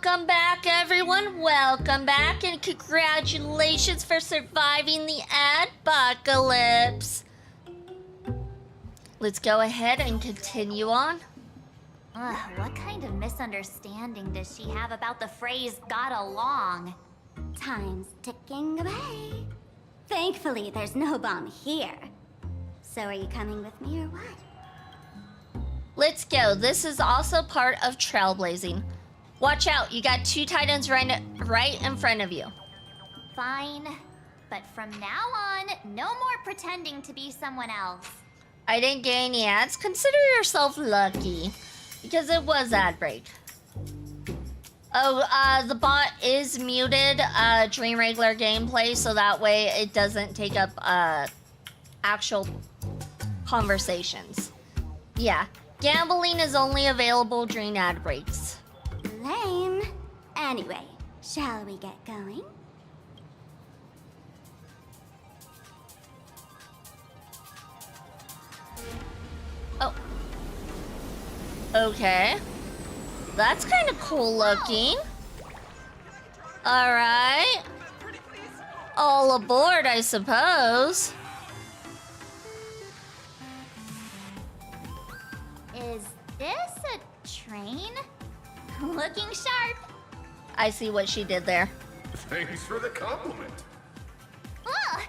Welcome back, everyone. Welcome back, and congratulations for surviving the adpocalypse. Let's go ahead and continue on. What kind of misunderstanding does she have about the phrase got along? Time's ticking away. Thankfully, there's no bomb here. So are you coming with me or what? Let's go. This is also part of trailblazing. Watch out, you got 2 titans right in front of you. Fine. But from now on, no more pretending to be someone else. I didn't get any ads. Consider yourself lucky, because it was ad break. Oh, the bot is muted during regular gameplay, so that way it doesn't take up actual conversations. Yeah, gambling is only available during ad breaks. Lame. Anyway, shall we get going? Oh. Okay. That's kind of cool looking. Alright. All aboard, I suppose. Is this a train? Looking sharp. I see what she did there. Thanks for the compliment. Ugh!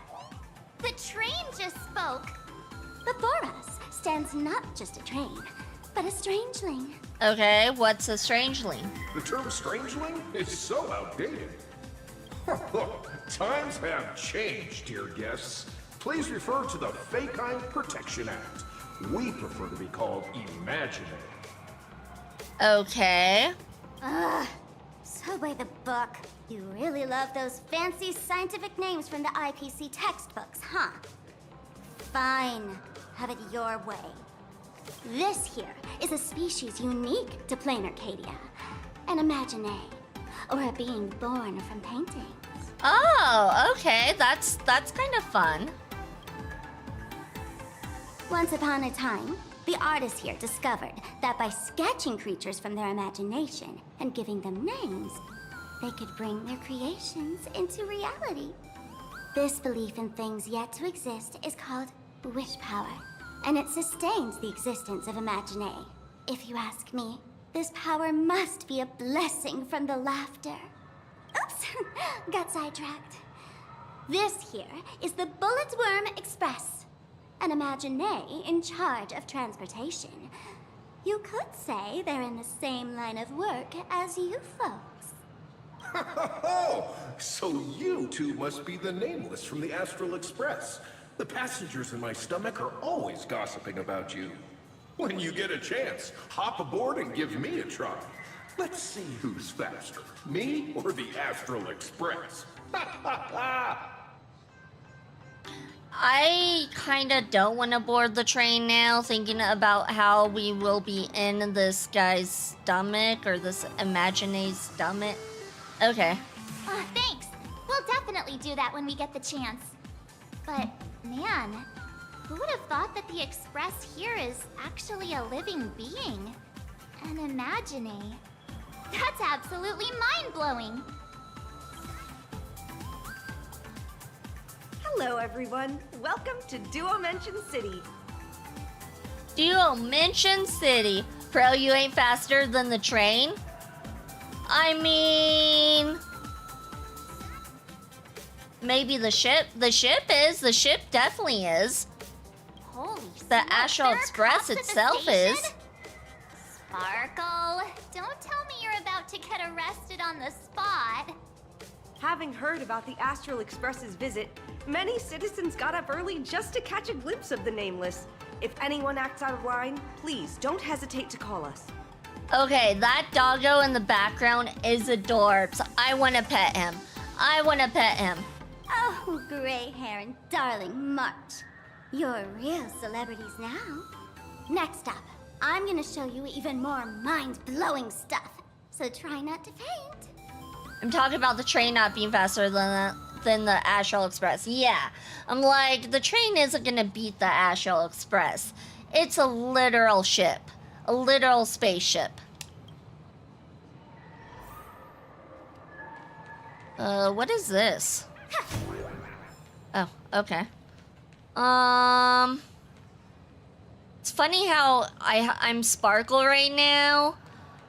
The train just spoke. Before us stands not just a train, but a strangeling. Okay, what's a strangeling? The term strangeling is so outdated. Times have changed, dear guests. Please refer to the Fake-Eye Protection Act. We prefer to be called imaginary. Okay. Ugh. So by the book. You really love those fancy scientific names from the IPC textbooks, huh? Fine. Have it your way. This here is a species unique to plain Arcadia. An imagine, or a being born from paintings. Oh, okay. That's kind of fun. Once upon a time, the artists here discovered that by sketching creatures from their imagination and giving them names, they could bring their creations into reality. This belief in things yet to exist is called wish power, and it sustains the existence of imagine. If you ask me, this power must be a blessing from the laughter. Oops, got sidetracked. This here is the Bullet Worm Express, an imagine in charge of transportation. You could say they're in the same line of work as you folks. So you two must be the Nameless from the Astral Express. The passengers in my stomach are always gossiping about you. When you get a chance, hop aboard and give me a try. Let's see who's faster, me or the Astral Express. I kind of don't want to board the train now, thinking about how we will be in this guy's stomach, or this imagine's stomach. Okay. Thanks. We'll definitely do that when we get the chance. But, man, who would have thought that the Express here is actually a living being? An imagine. That's absolutely mind-blowing. Hello, everyone. Welcome to Duo-Mention City. Duo-Mention City. Bro, you ain't faster than the train? I mean... maybe the ship. The ship is. The ship definitely is. Holy The smokes, Astral there are Express cops at the itself station? is. Sparkle, don't tell me you're about to get arrested on the spot. Having heard about the Astral Express's visit, many citizens got up early just to catch a glimpse of the Nameless. If anyone acts out of line, please don't hesitate to call us. Okay, that doggo in the background is adorbs. I want to pet him. I want to pet him. Oh, gray hair and darling March. You're real celebrities now. Next up, I'm gonna show you even more mind-blowing stuff. So try not to faint. I'm talking about the train not being faster than the Astral Express. Yeah, I'm like, the train isn't gonna beat the Astral Express. It's a literal ship. A literal spaceship. What is this? Oh, okay. It's funny how I'm Sparkle right now,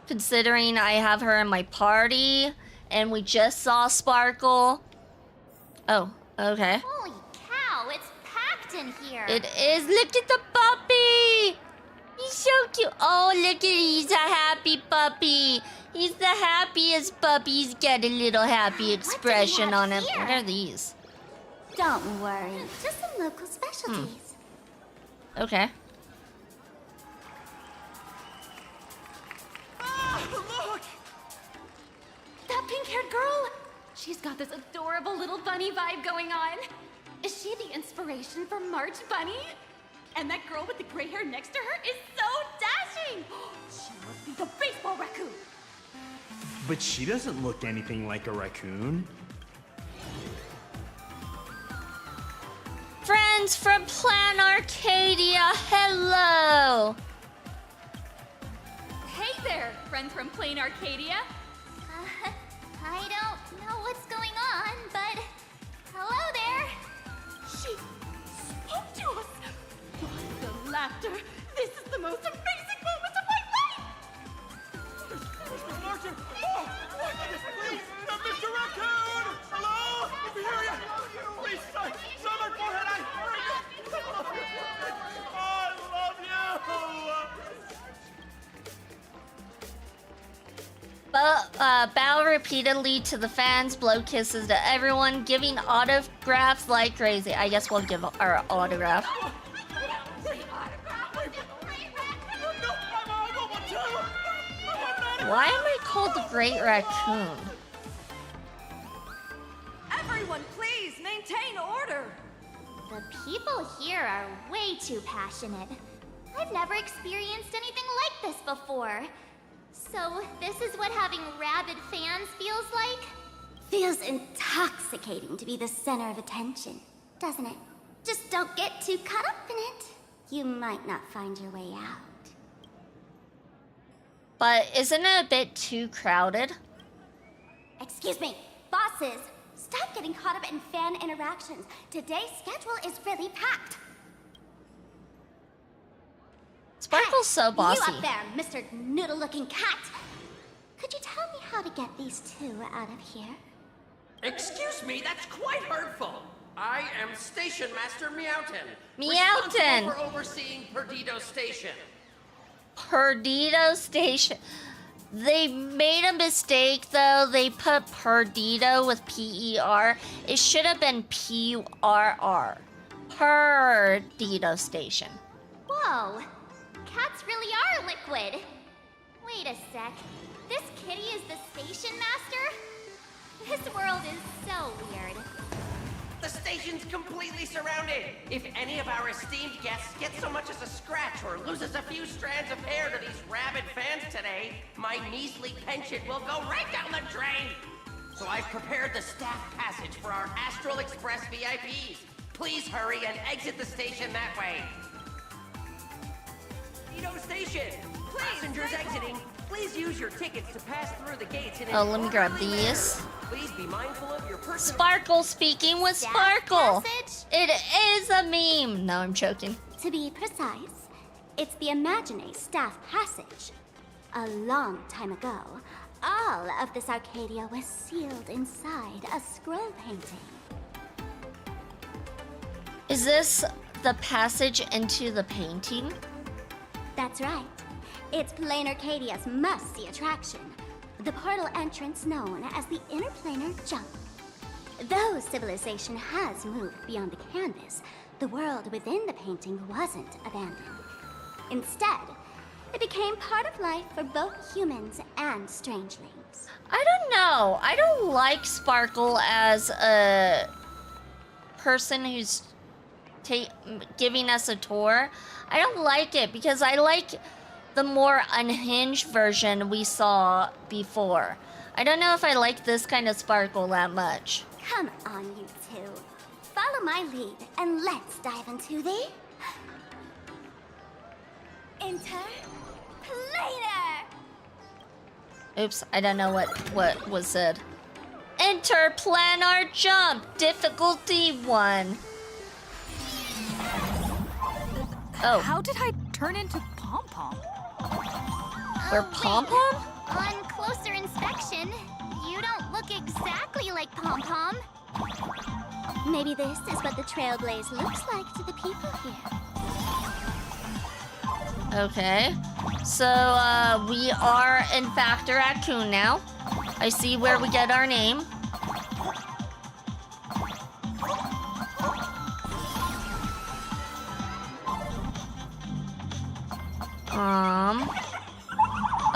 considering I have her in my party, and we just saw Sparkle. Oh, okay. Holy cow, it's packed in here. It is. Look at the puppy. He's so cute. Oh, look at he's a happy puppy. He's the happiest puppy. He's got a little happy expression on him. here? What are these? Don't worry, just some local specialties. Okay. Look! That pink-haired girl! She's got this adorable little bunny vibe going on. Is she the inspiration for March Bunny? And that girl with the gray hair next to her is so dashing! She must be the baseball raccoon! But she doesn't look anything like a raccoon. Friends from Plan Arcadia, hello! Hey there, friends from Plain Arcadia. I don't know what's going on, but hello there. She spoke to us. What the laughter. This is the most amazing moment of my life. Mr. Martin! Oh, my goodness, please! Mr. Raccoon! Hello? Let me hear you! Please, son, my forehead, I love you! Bow repeatedly to the fans, blow kisses to everyone, giving autographs like crazy. I guess we'll give our autograph. Why am I called the Great Raccoon? Everyone, please maintain order. The people here are way too passionate. I've never experienced anything like this before. So, this is what having rabid fans feels like? Feels intoxicating to be the center of attention, doesn't it? Just don't get too caught up in it. You might not find your way out. But isn't it a bit too crowded? Excuse me, bosses. Stop getting caught up in fan interactions. Today's schedule is really packed. Sparkle's so bossy. You up there, Mr. Noodle-looking cat. Could you tell me how to get these two out of here? Excuse me, that's quite hurtful. I am Station Master Meowton. Meowton! Responsible for overseeing Perdido Station. Perdido Station. They made a mistake though. They put Perdido with P-E-R. It should have been P-U-R-R. Perdido Station. Whoa, cats really are liquid. Wait a sec. This kitty is the station master? This world is so weird. The station's completely surrounded. If any of our esteemed guests get so much as a scratch or loses a few strands of hair to these rabid fans today, my measly pension will go right down the drain. So I've prepared the staff passage for our Astral Express VIPs. Please hurry and exit the station that way. Perdido Station! Passengers exiting, please use your tickets to pass through the gates in an Oh, let me grab orderly these. manner. Please be mindful of your personal... Sparkle speaking with Sparkle. It is a meme. No, I'm joking. To be precise, it's the Imaginary Staff Passage. A long time ago, all of this Arcadia was sealed inside a scroll painting. Is this the passage into the painting? That's right. It's Plain Arcadia's must-see attraction. The portal entrance known as the Interplanar Jump. Though civilization has moved beyond the canvas, the world within the painting wasn't abandoned. Instead, it became part of life for both humans and strangelings. I don't know. I don't like Sparkle as a person who's giving us a tour. I don't like it because I like the more unhinged version we saw before. I don't know if I like this kind of Sparkle that much. Come on, you two. Follow my lead and let's dive into the... Interplanar! Oops, I don't know what was said. Interplanar! Enter planar jump, difficulty 1. Oh. How did I turn into Pom Pom? We're Pom Pom? On closer inspection, you don't look exactly like Pom Pom. Maybe this is what the Trailblaze looks like to the people here. Okay. So, we are in fact a raccoon now. I see where we get our name.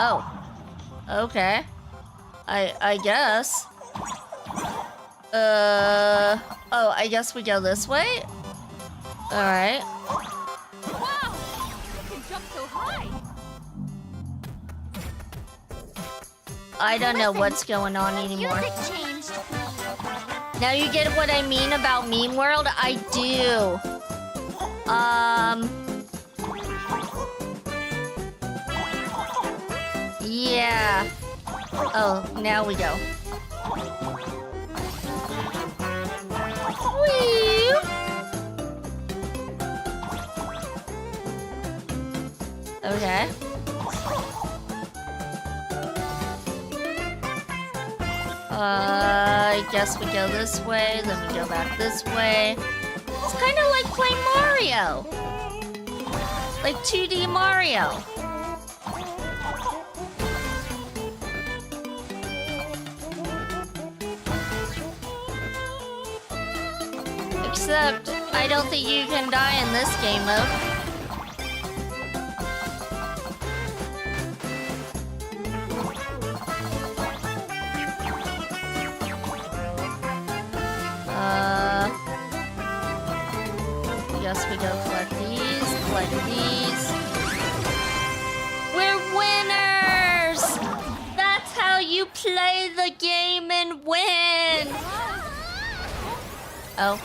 Oh. Okay. I guess. Oh, I guess we go this way? Alright. Wow! You can jump so high! I don't know what's going on anymore. Music changed. Now you get what I mean about Meme World? I do. Yeah. Oh, now we go. Whee! Okay. I guess we go this way, then we go back this way. It's kind of like playing Mario. Like 2D Mario. Except, I don't think you can die in this game mode. I guess we go collect these. We're winners! That's how you play the game and win! Oh.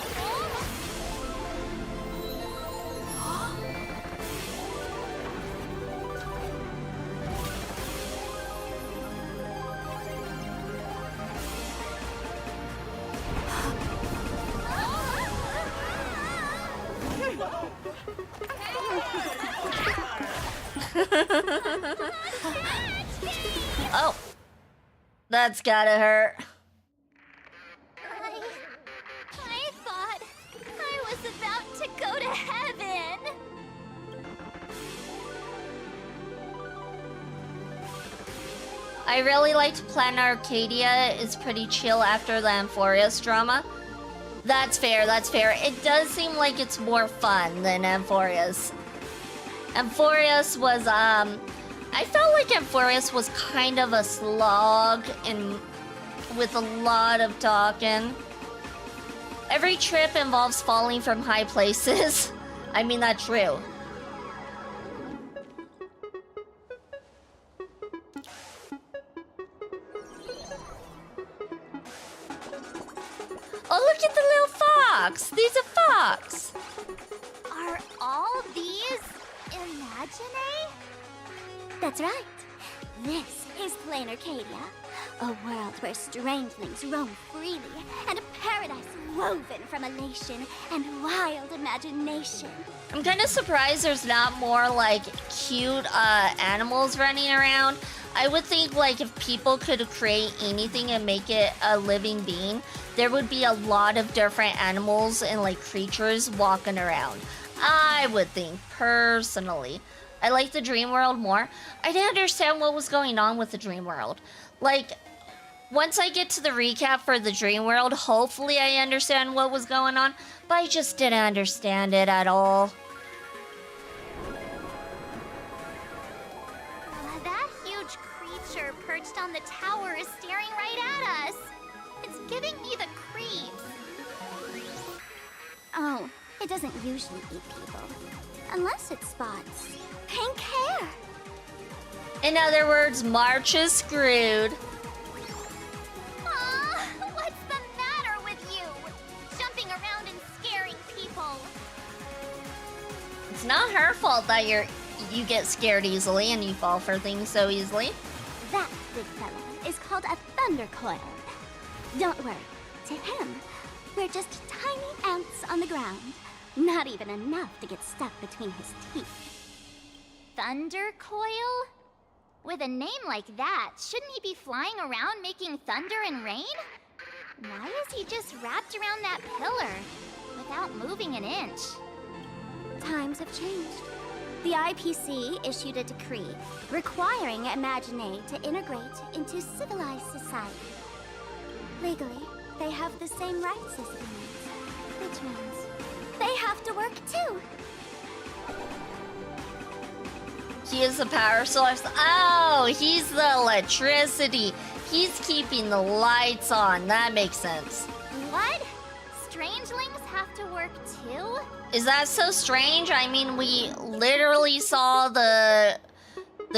Oh, that's gotta hurt. I thought I was about to go to heaven. I really liked Planet Arcadia. It's pretty chill after the Amphorius drama. That's fair, that's fair. It does seem like it's more fun than Amphorius. Amphorius was, I felt like Amphorius was kind of a slog and with a lot of talking. Every trip involves falling from high places. I mean, that's true. Oh, look at the little fox! There's a fox! Are all these imaginae? That's right. This is Plain Arcadia, a world where strangelings roam freely, and a paradise woven from elation and wild imagination. I'm kind of surprised there's not more, like, cute animals running around. I would think, like, if people could create anything and make it a living being, there would be a lot of different animals and, like, creatures walking around. I would think, personally. I like the dream world more. I didn't understand what was going on with the dream world. Like, once I get to the recap for the dream world, hopefully I understand what was going on, but I just didn't understand it at all. That huge creature perched on the tower is staring right at us. It's giving me the creeps. Oh, it doesn't usually eat people. Unless it spots pink hair. In other words, March is screwed. What's the matter with you? Jumping around and scaring people. It's not her fault that you get scared easily and you fall for things so easily. That big fella is called a thunder coil. Don't worry. To him, we're just tiny ants on the ground. Not even enough to get stuck between his teeth. Thunder Coil? With a name like that, shouldn't he be flying around making thunder and rain? Why is he just wrapped around that pillar without moving an inch? Times have changed. The IPC issued a decree requiring Imagine to integrate into civilized society. Legally, they have the same rights as humans, which means they have to work too. He is the power source. Oh, he's the electricity. He's keeping the lights on. That makes sense. What? Strangelings have to work too? Is that so strange? I mean, we literally saw the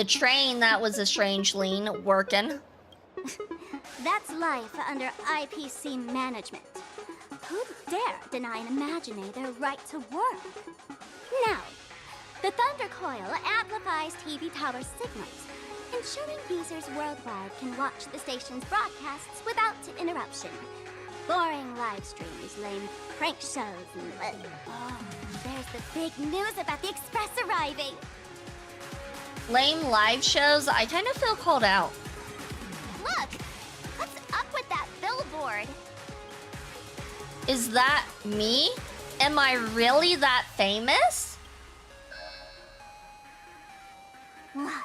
train that was a strangeling working. That's life under IPC management. Who'd dare deny an Imagine their right to work? Now, the Thunder Coil amplifies TV tower signals, ensuring users worldwide can watch the station's broadcasts without interruption. Boring live streams, lame prank shows, and... Oh, there's the big news about the Express arriving! Lame live shows? I kind of feel called out. Look! What's up with that billboard? Is that me? Am I really that famous?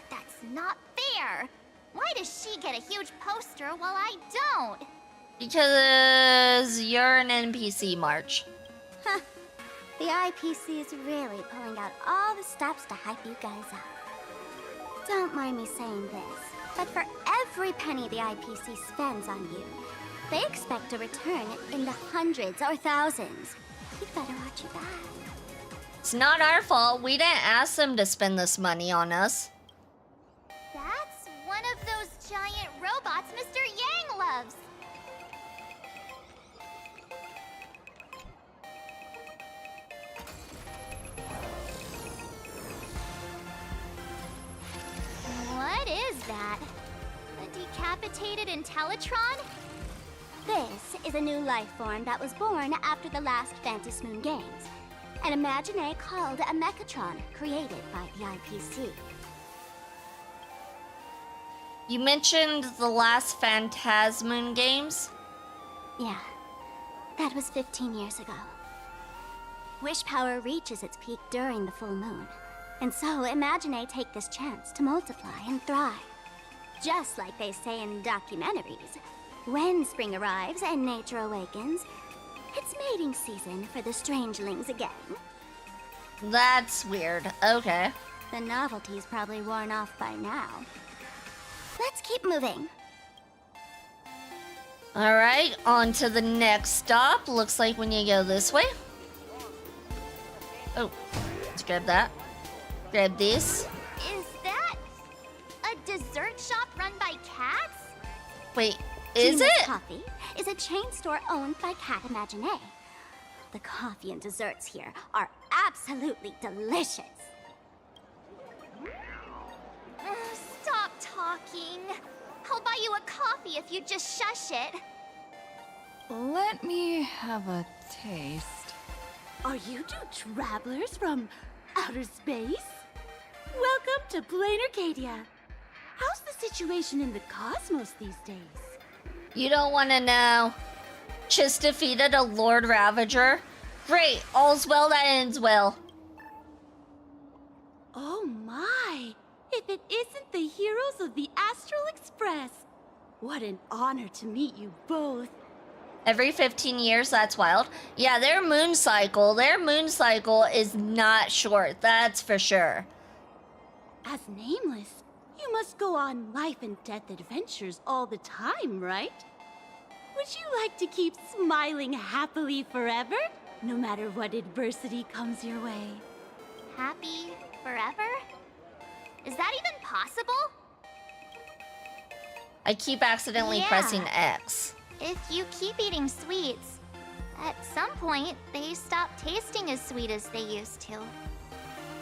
That's not fair! Why does she get a huge poster while I don't? Because you're an NPC, March. Huh. The IPC is really pulling out all the stops to hype you guys up. Don't mind me saying this, but for every penny the IPC spends on you, they expect a return in the hundreds or thousands. You'd better watch your back. It's not our fault. We didn't ask them to spend this money on us. That's one of those giant robots Mr. Yang loves. What is that? A decapitated Intellitron? This is a new life form that was born after the last Phantom Moon Games. An Imagine called a Mechatron, created by the IPC. You mentioned the last Phantasmoon games? Yeah, that was 15 years ago. Wish power reaches its peak during the full moon. And so Imagine take this chance to multiply and thrive. Just like they say in documentaries, when spring arrives and nature awakens, it's mating season for the strangelings again. That's weird. Okay. The novelty's probably worn off by now. Let's keep moving. Alright, on to the next stop. Looks like when you go this way. Oh, let's grab that. Grab this. Is that a dessert shop run by cats? Wait, is Gina's it? Coffee is a chain store owned by Cat Imagine. The coffee and desserts here are absolutely delicious. Stop talking. I'll buy you a coffee if you just shush it. Let me have a taste. Are you two travelers from outer space? Welcome to Plain Arcadia. How's the situation in the cosmos these days? You don't want to know. Just defeated a Lord Ravager. Great, all's well that ends well. Oh my! If it isn't the heroes of the Astral Express! What an honor to meet you both. Every 15 years, that's wild. Yeah, their moon cycle is not short, that's for sure. As Nameless, you must go on life and death adventures all the time, right? Would you like to keep smiling happily forever, no matter what adversity comes your way? Happy forever? Is that even possible? I keep accidentally pressing X. If you keep eating sweets, at some point, they stop tasting as sweet as they used to.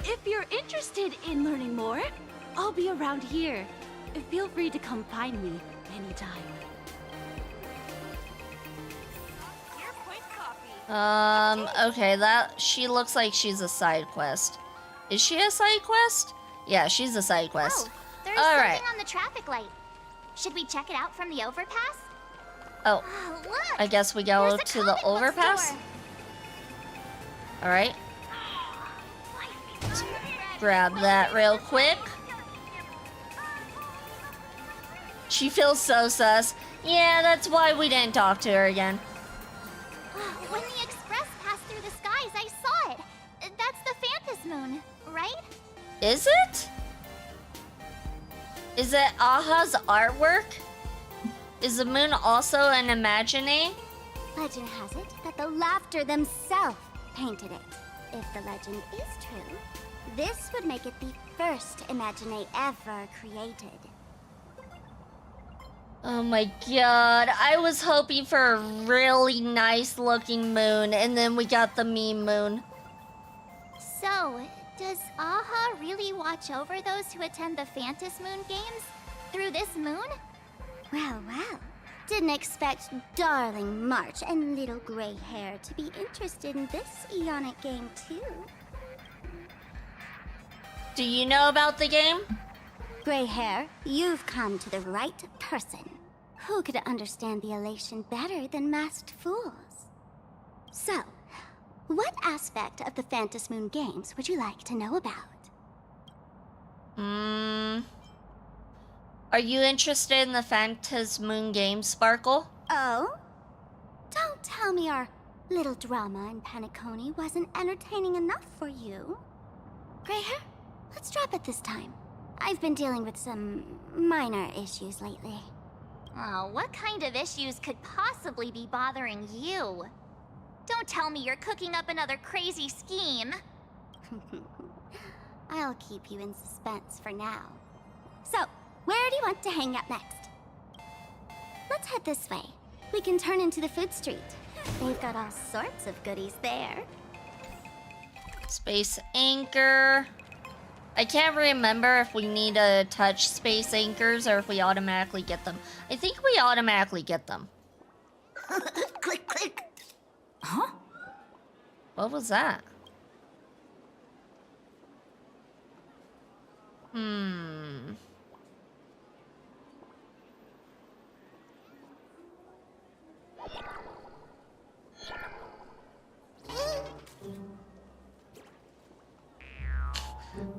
If you're interested in learning more, I'll be around here. Feel free to come find me anytime. Okay, she looks like she's a side quest. Is she a side quest? Yeah, she's a side quest. Oh, there's All something right. on the traffic light. Should we check it out from the overpass? Oh, Look! I guess we go There's a to the comic book overpass. store. All right. Grab that real quick. She feels so sus. Yeah, that's why we didn't talk to her again. When the express passed through the skies, I saw it. That's the Phantas Moon, right? Is it? Is it Aha's artwork? Is the moon also an Imagine? Legend has it that the Laughter themselves painted it. If the legend is true, this would make it the first Imagine ever created. Oh my god, I was hoping for a really nice looking moon, and then we got the meme moon. So, does Aha really watch over those who attend the Phantas Moon Games through this moon? Well, well. Didn't expect darling March and little gray hair to be interested in this Eonic game too. Do you know about the game? Gray hair, you've come to the right person. Who could understand the elation better than masked fools? So, what aspect of the Phantas Moon Games would you like to know about? Are you interested in the Phantas Moon Games, Sparkle? Oh? Don't tell me our little drama in Paniconi wasn't entertaining enough for you. Gray hair, let's drop it this time. I've been dealing with some minor issues lately. Oh, what kind of issues could possibly be bothering you? Don't tell me you're cooking up another crazy scheme. I'll keep you in suspense for now. So, where do you want to hang out next? Let's head this way. We can turn into the food street. They've got all sorts of goodies there. Space Anchor. I can't remember if we need to touch space anchors or if we automatically get them. I think we automatically get them. Click, click. Huh? What was that?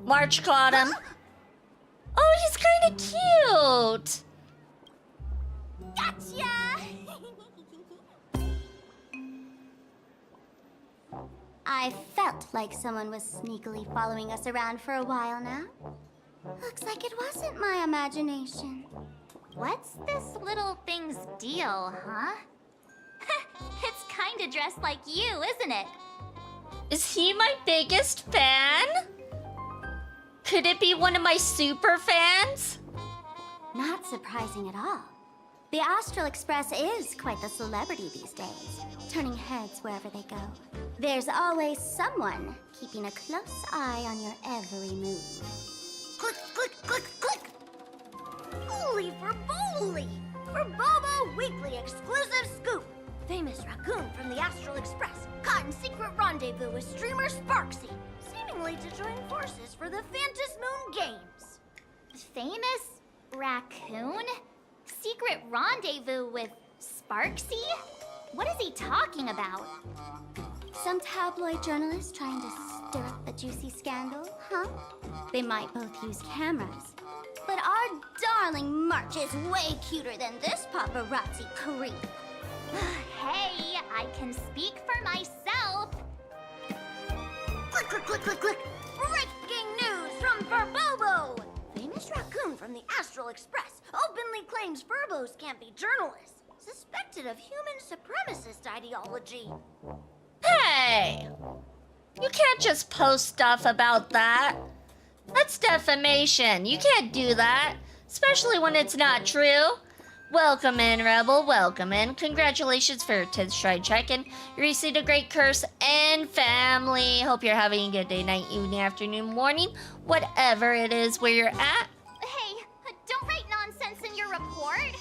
March caught him. Oh, he's kind of cute. Gotcha! I felt like someone was sneakily following us around for a while now. Looks like it wasn't my imagination. What's this little thing's deal, huh? It's kinda dressed like you, isn't it? Is he my biggest fan? Could it be one of my super fans? Not surprising at all. The Astral Express is quite the celebrity these days, turning heads wherever they go. There's always someone keeping a close eye on your every move. Click, click, click, click! Holy for bowly! For Bobo Weekly exclusive scoop! Famous raccoon from the Astral Express caught in secret rendezvous with streamer Sparksy, seemingly to join forces for the Phantas Moon Games. Famous raccoon? Secret rendezvous with Sparksy? What is he talking about? Some tabloid journalist trying to stir up a juicy scandal, huh? They might both use cameras. But our darling March is way cuter than this paparazzi creep. Hey, I can speak for myself. Click, click, click, click, click! Breaking news from Furbobo! Famous raccoon from the Astral Express openly claims Furbos can't be journalists, suspected of human supremacist ideology. Hey! You can't just post stuff about that. That's defamation. You can't do that. Especially when it's not true. Welcome in, Rebel. Welcome in. Congratulations for your 10th Stride check-in. You received a great curse and family. Hope you're having a good day, night, evening, afternoon, morning. Whatever it is where you're at. Hey, don't write nonsense in your report.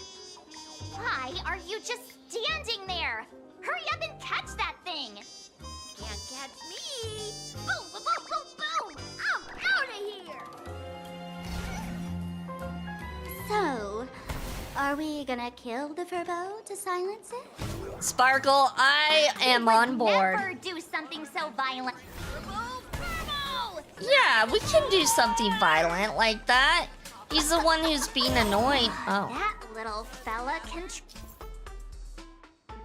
Why are you just standing there? Hurry up and catch that thing! Can't catch me! Boom, boom, boom, boom, boom! I'm out of here! So, are we gonna kill the Furbo to silence it? Sparkle, I am on board. Never do something so violent. Yeah, we can do something violent like that. He's the one who's being annoyed. Oh. That little fella can...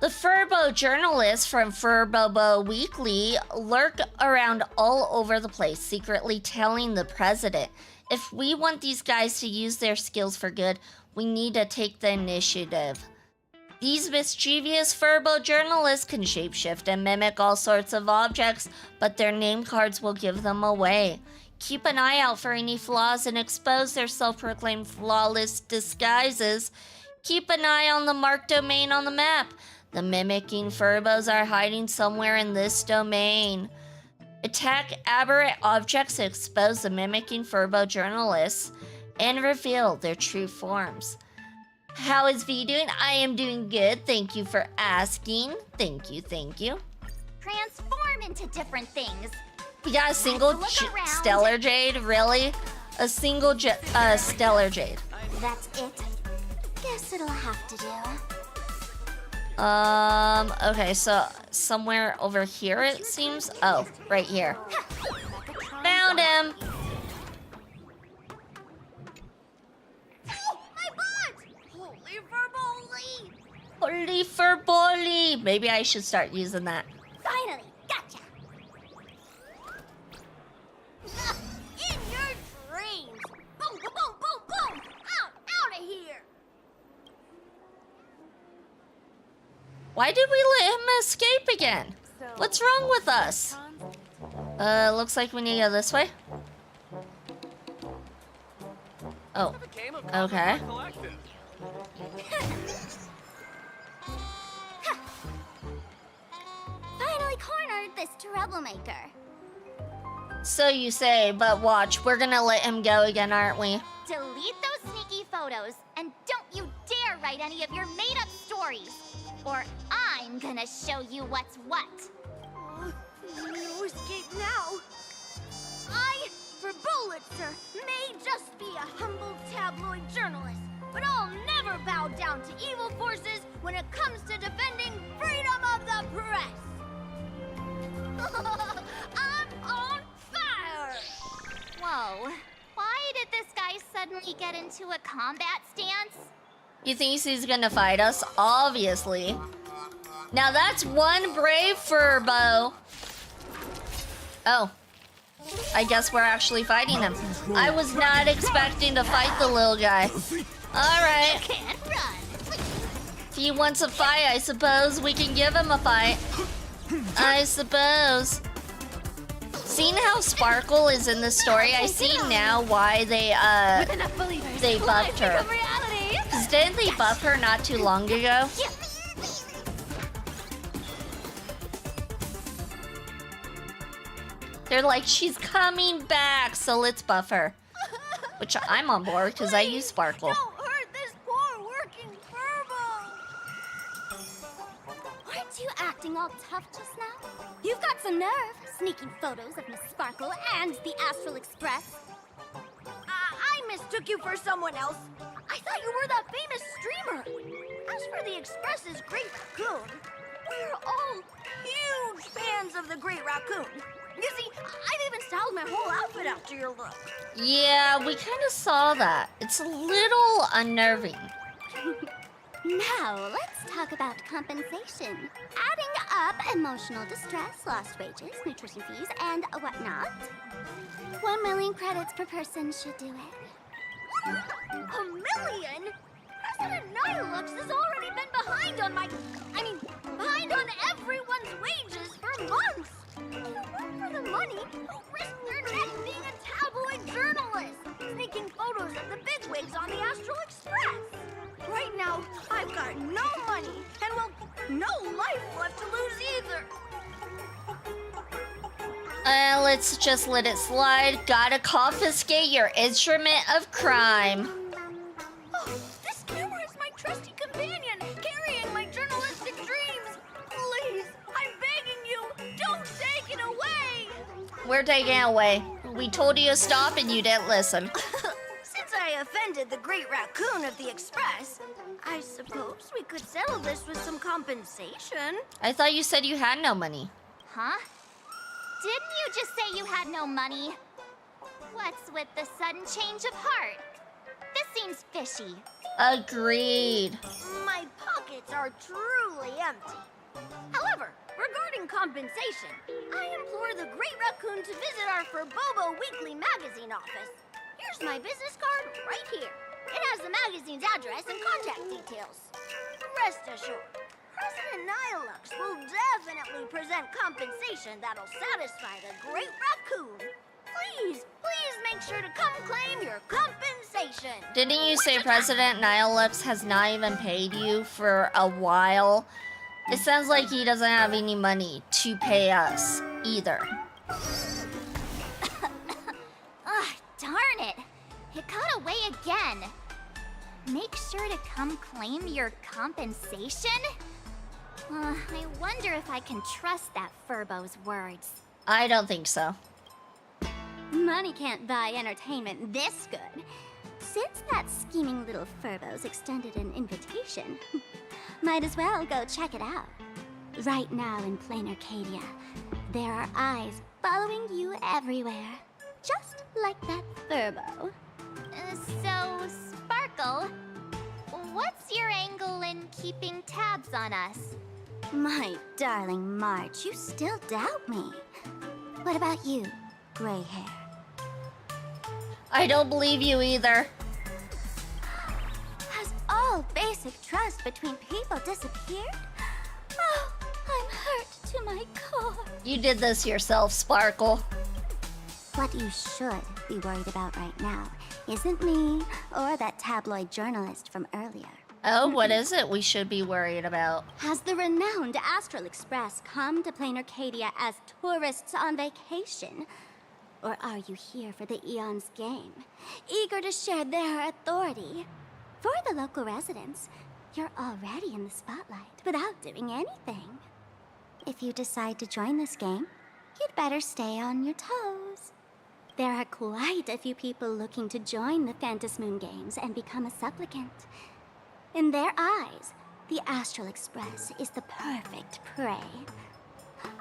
The Furbo journalists from Furbobo Weekly lurk around all over the place, secretly telling the president, if we want these guys to use their skills for good, we need to take the initiative. These mischievous Furbo journalists can shapeshift and mimic all sorts of objects, but their name cards will give them away. Keep an eye out for any flaws and expose their self-proclaimed flawless disguises. Keep an eye on the marked domain on the map. The mimicking Furbos are hiding somewhere in this domain. Attack aberrant objects to expose the mimicking Furbo journalists and reveal their true forms. How is V doing? I am doing good. Thank you for asking. Thank you, thank you. Transform into different things. We got a single Stellar Jade? Really? A single Stellar Jade. That's it. Guess it'll have to do. Okay, so somewhere over here it seems. Oh, right here. Found him! Holy Furboli! Maybe I should start using that. Finally, gotcha! In your dreams! Boom, boom, boom, boom, boom! Out of here! Why did we let him escape again? What's wrong with us? Looks like we need to go this way. Oh, okay. Finally cornered this troublemaker. So you say, but watch, we're gonna let him go again, aren't we? Delete those sneaky photos, and don't you dare write any of your made-up stories, or I'm gonna show you what's what. No escape now. I, for Bullitzer, may just be a humble tabloid journalist, but I'll never bow down to evil forces when it comes to defending freedom of the press. I'm on fire! Whoa. Why did this guy suddenly get into a combat stance? He thinks he's gonna fight us? Obviously. Now that's one brave Furbo. Oh. I guess we're actually fighting him. I was not expecting to fight the little guy. Alright. If he wants a fight, I suppose we can give him a fight. I suppose. Seeing how Sparkle is in the story, I see now why they buffed her. Because didn't they buff her not too long ago? They're like, she's coming back, so let's buff her. Which I'm on board because I use Sparkle. Don't hurt this poor working Furbo! Aren't you acting all tough just now? You've got some nerve, sneaking photos of Miss Sparkle and the Astral Express. I mistook you for someone else. I thought you were that famous streamer. As for the Express's Great Raccoon, we're all huge fans of the Great Raccoon. You see, I've even styled my whole outfit after your look. Yeah, we kind of saw that. It's a little unnerving. Now, let's talk about compensation. Adding up emotional distress, lost wages, nutrition fees, and whatnot. 1 million credits per person should do it. 1 million? President Nihilux has already been behind on behind on everyone's wages for months. If it weren't for the money, who risked their neck being a tabloid journalist, sneaking photos of the bigwigs on the Astral Express? Right now, I've got no money, and well, no life left to lose either. Let's just let it slide. Gotta confiscate your instrument of crime. Oh, this camera is my trusty companion, carrying my journalistic dreams. Please, I'm begging We're taking it away. We told you to stop and you didn't listen. Since I offended the Great Raccoon of the Express, I suppose we could settle this with some compensation. I thought you said you had no money. Huh? Didn't you just say you had no money? What's with the sudden change of heart? This seems fishy. Agreed. My pockets are truly empty. However, regarding compensation, I implore the Great Raccoon to visit our Furbobo Weekly magazine office. Here's my business card right here. It has the magazine's address and contact details. Rest assured, President Nihilux will definitely present compensation that'll satisfy the Great Raccoon. Please make sure to come claim your compensation. Didn't you say President Nihilux has not even paid you for a while? It sounds like he doesn't have any money to pay us either. Darn it! It got away again. Make sure to come claim your compensation? I wonder if I can trust that Furbo's words. I don't think so. Money can't buy entertainment this good. Since that scheming little Furbo's extended an invitation, might as well go check it out. Right now in plain Arcadia, there are eyes following you everywhere. Just like that Furbo. So, Sparkle, what's your angle in keeping tabs on us? My darling March, you still doubt me. What about you, gray hair? I don't believe you either. Has all basic trust between people disappeared? Oh, I'm hurt to my core. You did this yourself, Sparkle. What you should be worried about right now isn't me or that tabloid journalist from earlier. Oh, what is it we should be worried about? Has the renowned Astral Express come to plain Arcadia as tourists on vacation? Or are you here for the Eon's game, eager to share their authority? For the local residents, you're already in the spotlight without doing anything. If you decide to join this game, you'd better stay on your toes. There are quite a few people looking to join the Phantasmoon Games and become a supplicant. In their eyes, the Astral Express is the perfect prey.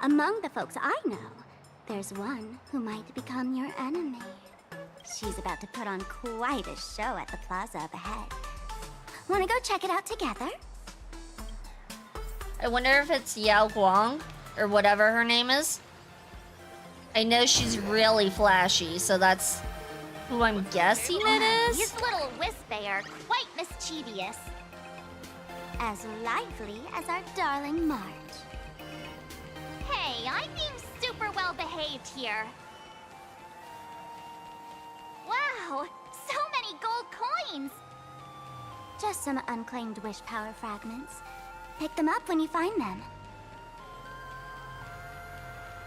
Among the folks I know, there's one who might become your enemy. She's about to put on quite a show at the plaza up ahead. Wanna go check it out together? I wonder if it's Yao Guang, or whatever her name is. I know she's really flashy, so that's who I'm guessing it is. These little Wispay are quite mischievous. As lively as our darling March. Hey, I'm being super well behaved here. Wow, so many gold coins! Just some unclaimed wish power fragments. Pick them up when you find them.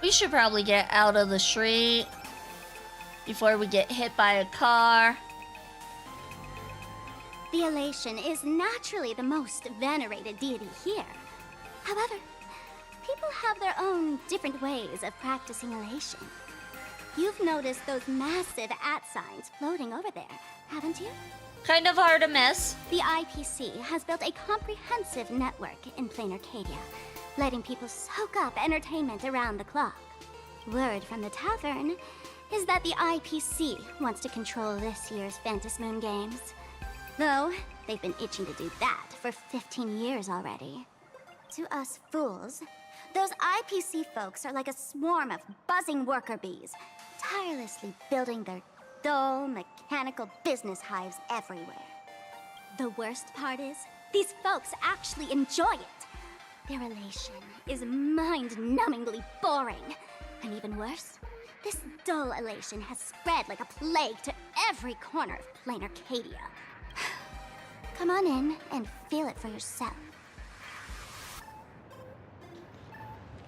We should probably get out of the street before we get hit by a car. The Elation is naturally the most venerated deity here. However, people have their own different ways of practicing Elation. You've noticed those massive @ signs floating over there, haven't you? Kind of hard to miss. The IPC has built a comprehensive network in plain Arcadia, letting people soak up entertainment around the clock. Word from the tavern is that the IPC wants to control this year's Phantasmoon Games. Though, they've been itching to do that for 15 years already. To us fools, those IPC folks are like a swarm of buzzing worker bees, tirelessly building their dull, mechanical business hives everywhere. The worst part is, these folks actually enjoy it. Their elation is mind-numbingly boring. And even worse, this dull elation has spread like a plague to every corner of plain Arcadia. Come on in and feel it for yourself.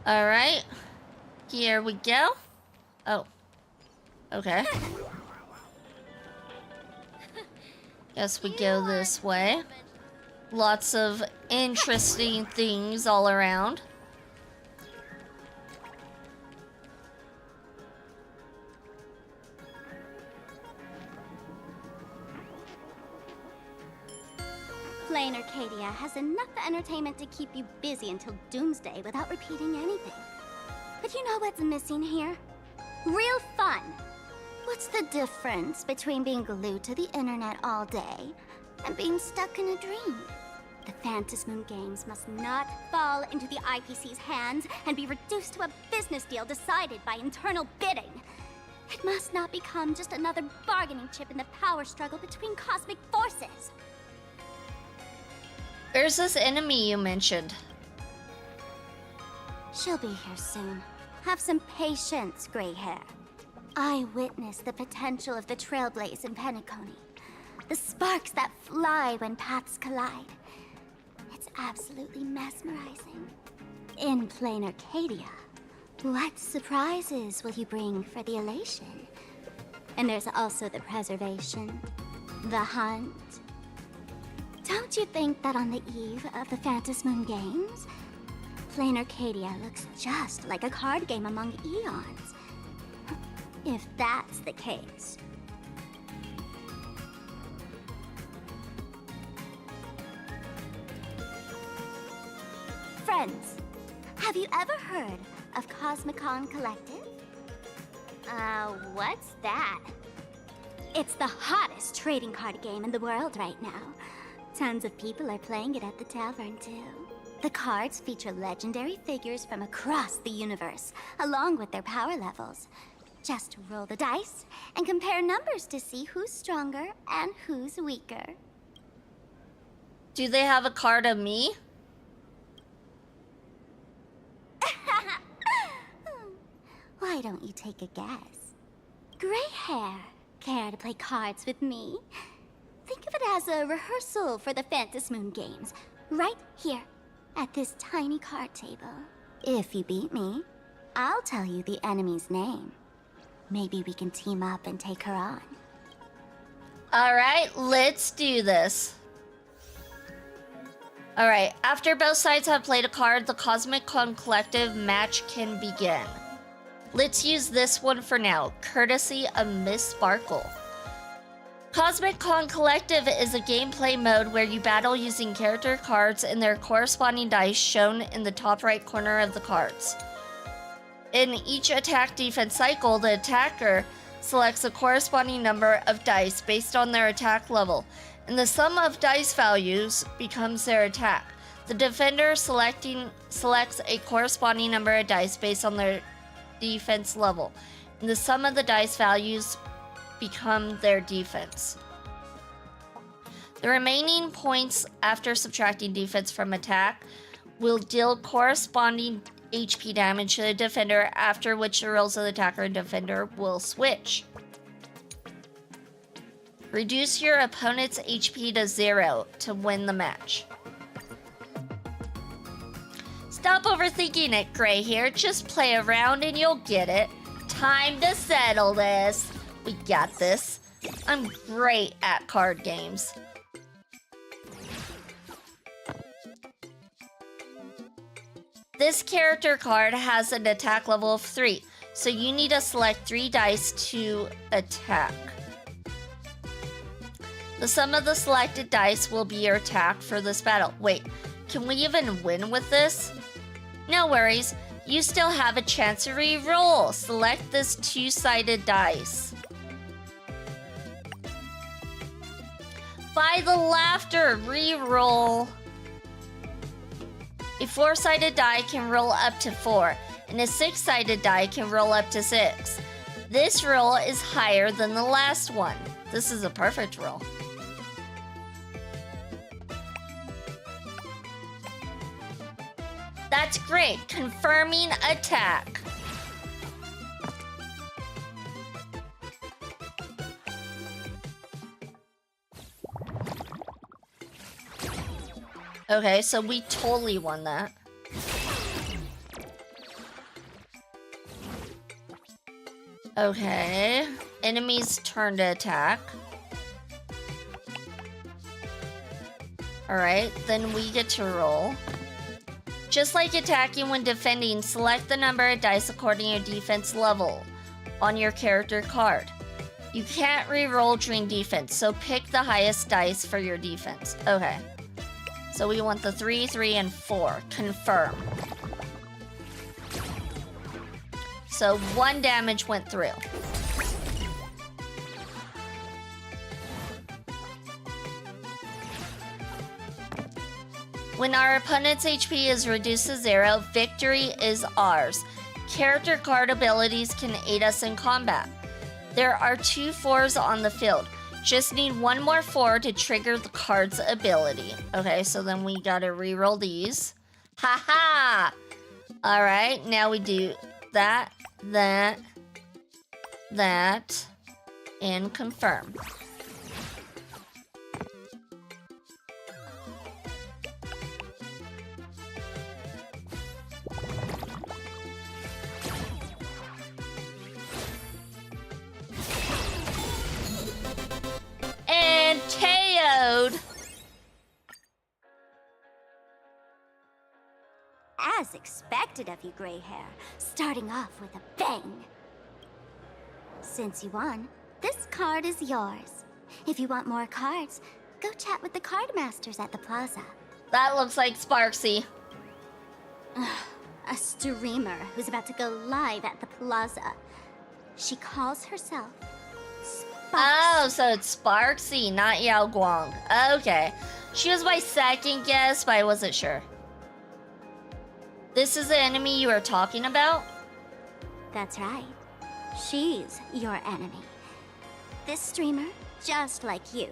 Alright. Here we go. Oh. Okay. Guess we go this way. Lots of interesting things all around. Plain Arcadia has enough entertainment to keep you busy until doomsday without repeating anything. But you know what's missing here? Real fun. What's the difference between being glued to the internet all day and being stuck in a dream? The Phantasmoon Games must not fall into the IPC's hands and be reduced to a business deal decided by internal bidding. It must not become just another bargaining chip in the power struggle between cosmic forces. Where's this enemy you mentioned? She'll be here soon. Have some patience, gray hair. I witnessed the potential of the Trailblaze in Penacony. The sparks that fly when paths collide. It's absolutely mesmerizing. In Plain Arcadia, what surprises will you bring for the elation? And there's also the preservation, the hunt. Don't you think that on the eve of the Phantasmoon Games, Plain Arcadia looks just like a card game among eons? If that's the case. Friends, have you ever heard of Cosmicon Collective? What's that? It's the hottest trading card game in the world right now. Tons of people are playing it at the tavern, too. The cards feature legendary figures from across the universe, along with their power levels. Just roll the dice and compare numbers to see who's stronger and who's weaker. Do they have a card of me? Why don't you take a guess? Gray hair, care to play cards with me? Think of it as a rehearsal for the Phantasmoon Games, right here, at this tiny card table. If you beat me, I'll tell you the enemy's name. Maybe we can team up and take her on. Alright, let's do this. Alright, after both sides have played a card, the Cosmicon Collective match can begin. Let's use this one for now, courtesy of Miss Sparkle. Cosmicon Collective is a gameplay mode where you battle using character cards and their corresponding dice shown in the top right corner of the cards. In each attack-defense cycle, the attacker selects a corresponding number of dice based on their attack level, and the sum of dice values becomes their attack. The defender selects a corresponding number of dice based on their defense level, and the sum of the dice values become their defense. The remaining points after subtracting defense from attack will deal corresponding HP damage to the defender, after which the roles of the attacker and defender will switch. Reduce your opponent's HP to 0 to win the match. Stop overthinking it, Gray here. Just play around and you'll get it. Time to settle this. We got this. I'm great at card games. This character card has an attack level of 3, so you need to select 3 dice to attack. The sum of the selected dice will be your attack for this battle. Wait, can we even win with this? No worries, you still have a chance to re-roll. Select this 2-sided dice. By the laughter, re-roll. A 4-sided die can roll up to 4, and a 6-sided die can roll up to 6. This roll is higher than the last one. This is a perfect roll. That's great. Confirming attack. Okay, so we totally won that. Okay. Enemy's turn to attack. Alright, then we get to roll. Just like attacking when defending, select the number of dice according to your defense level on your character card. You can't re-roll during defense, so pick the highest dice for your defense. Okay. So we want the 3, 3, and 4. Confirm. So 1 damage went through. When our opponent's HP is reduced to 0, victory is ours. Character card abilities can aid us in combat. There are 2 4s on the field. Just need 1 more 4 to trigger the card's ability. Okay, so then we gotta reroll these. Haha! Alright, now we do that, and confirm. And KO'd. As expected of you, gray hair, starting off with a bang. Since you won, this card is yours. If you want more cards, go chat with the card masters at the plaza. That looks like Sparksy. A streamer who's about to go live at the plaza. She calls herself Oh, so it's Sparksy, not Yao Guang. Okay. She was my second guess, but I wasn't sure. This is the enemy you are talking about? That's right. She's your enemy. This streamer, just like you,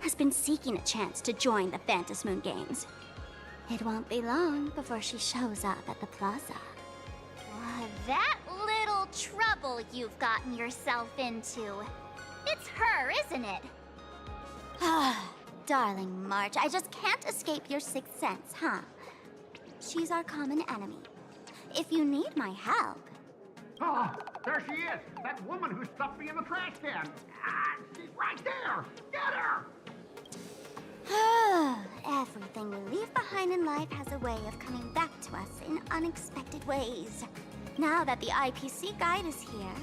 has been seeking a chance to join the Phantom Moon Games. It won't be long before she shows up at the plaza. That little trouble you've gotten yourself into. It's her, isn't it? Darling March, I just can't escape your sixth sense, huh? She's our common enemy. If you need my help... Oh, there she is! That woman who stuffed me in the trash can! She's right there! Get her! Everything we leave behind in life has a way of coming back to us in unexpected ways. Now that the IPC guide is here,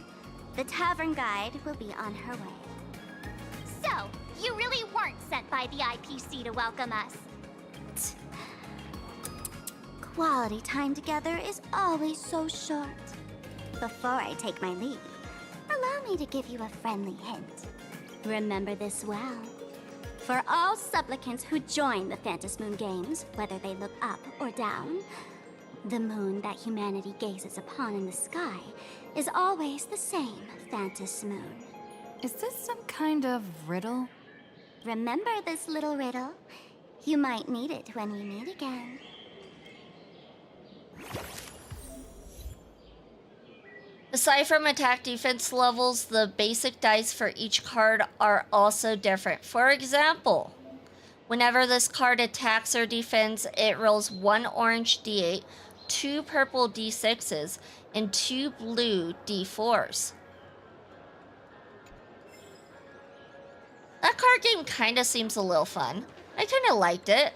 the tavern guide will be on her way. So, you really weren't sent by the IPC to welcome us. Quality time together is always so short. Before I take my leave, allow me to give you a friendly hint. Remember this well. For all supplicants who join the Phantom Moon Games, whether they look up or down, the moon that humanity gazes upon in the sky is always the same Phantom Moon. Is this some kind of riddle? Remember this little riddle? You might need it when we meet again. Aside from attack defense levels, the basic dice for each card are also different. For example, whenever this card attacks or defends, it rolls 1 orange d8, 2 purple d6s, and 2 blue d4s. That card game kind of seems a little fun. I kind of liked it.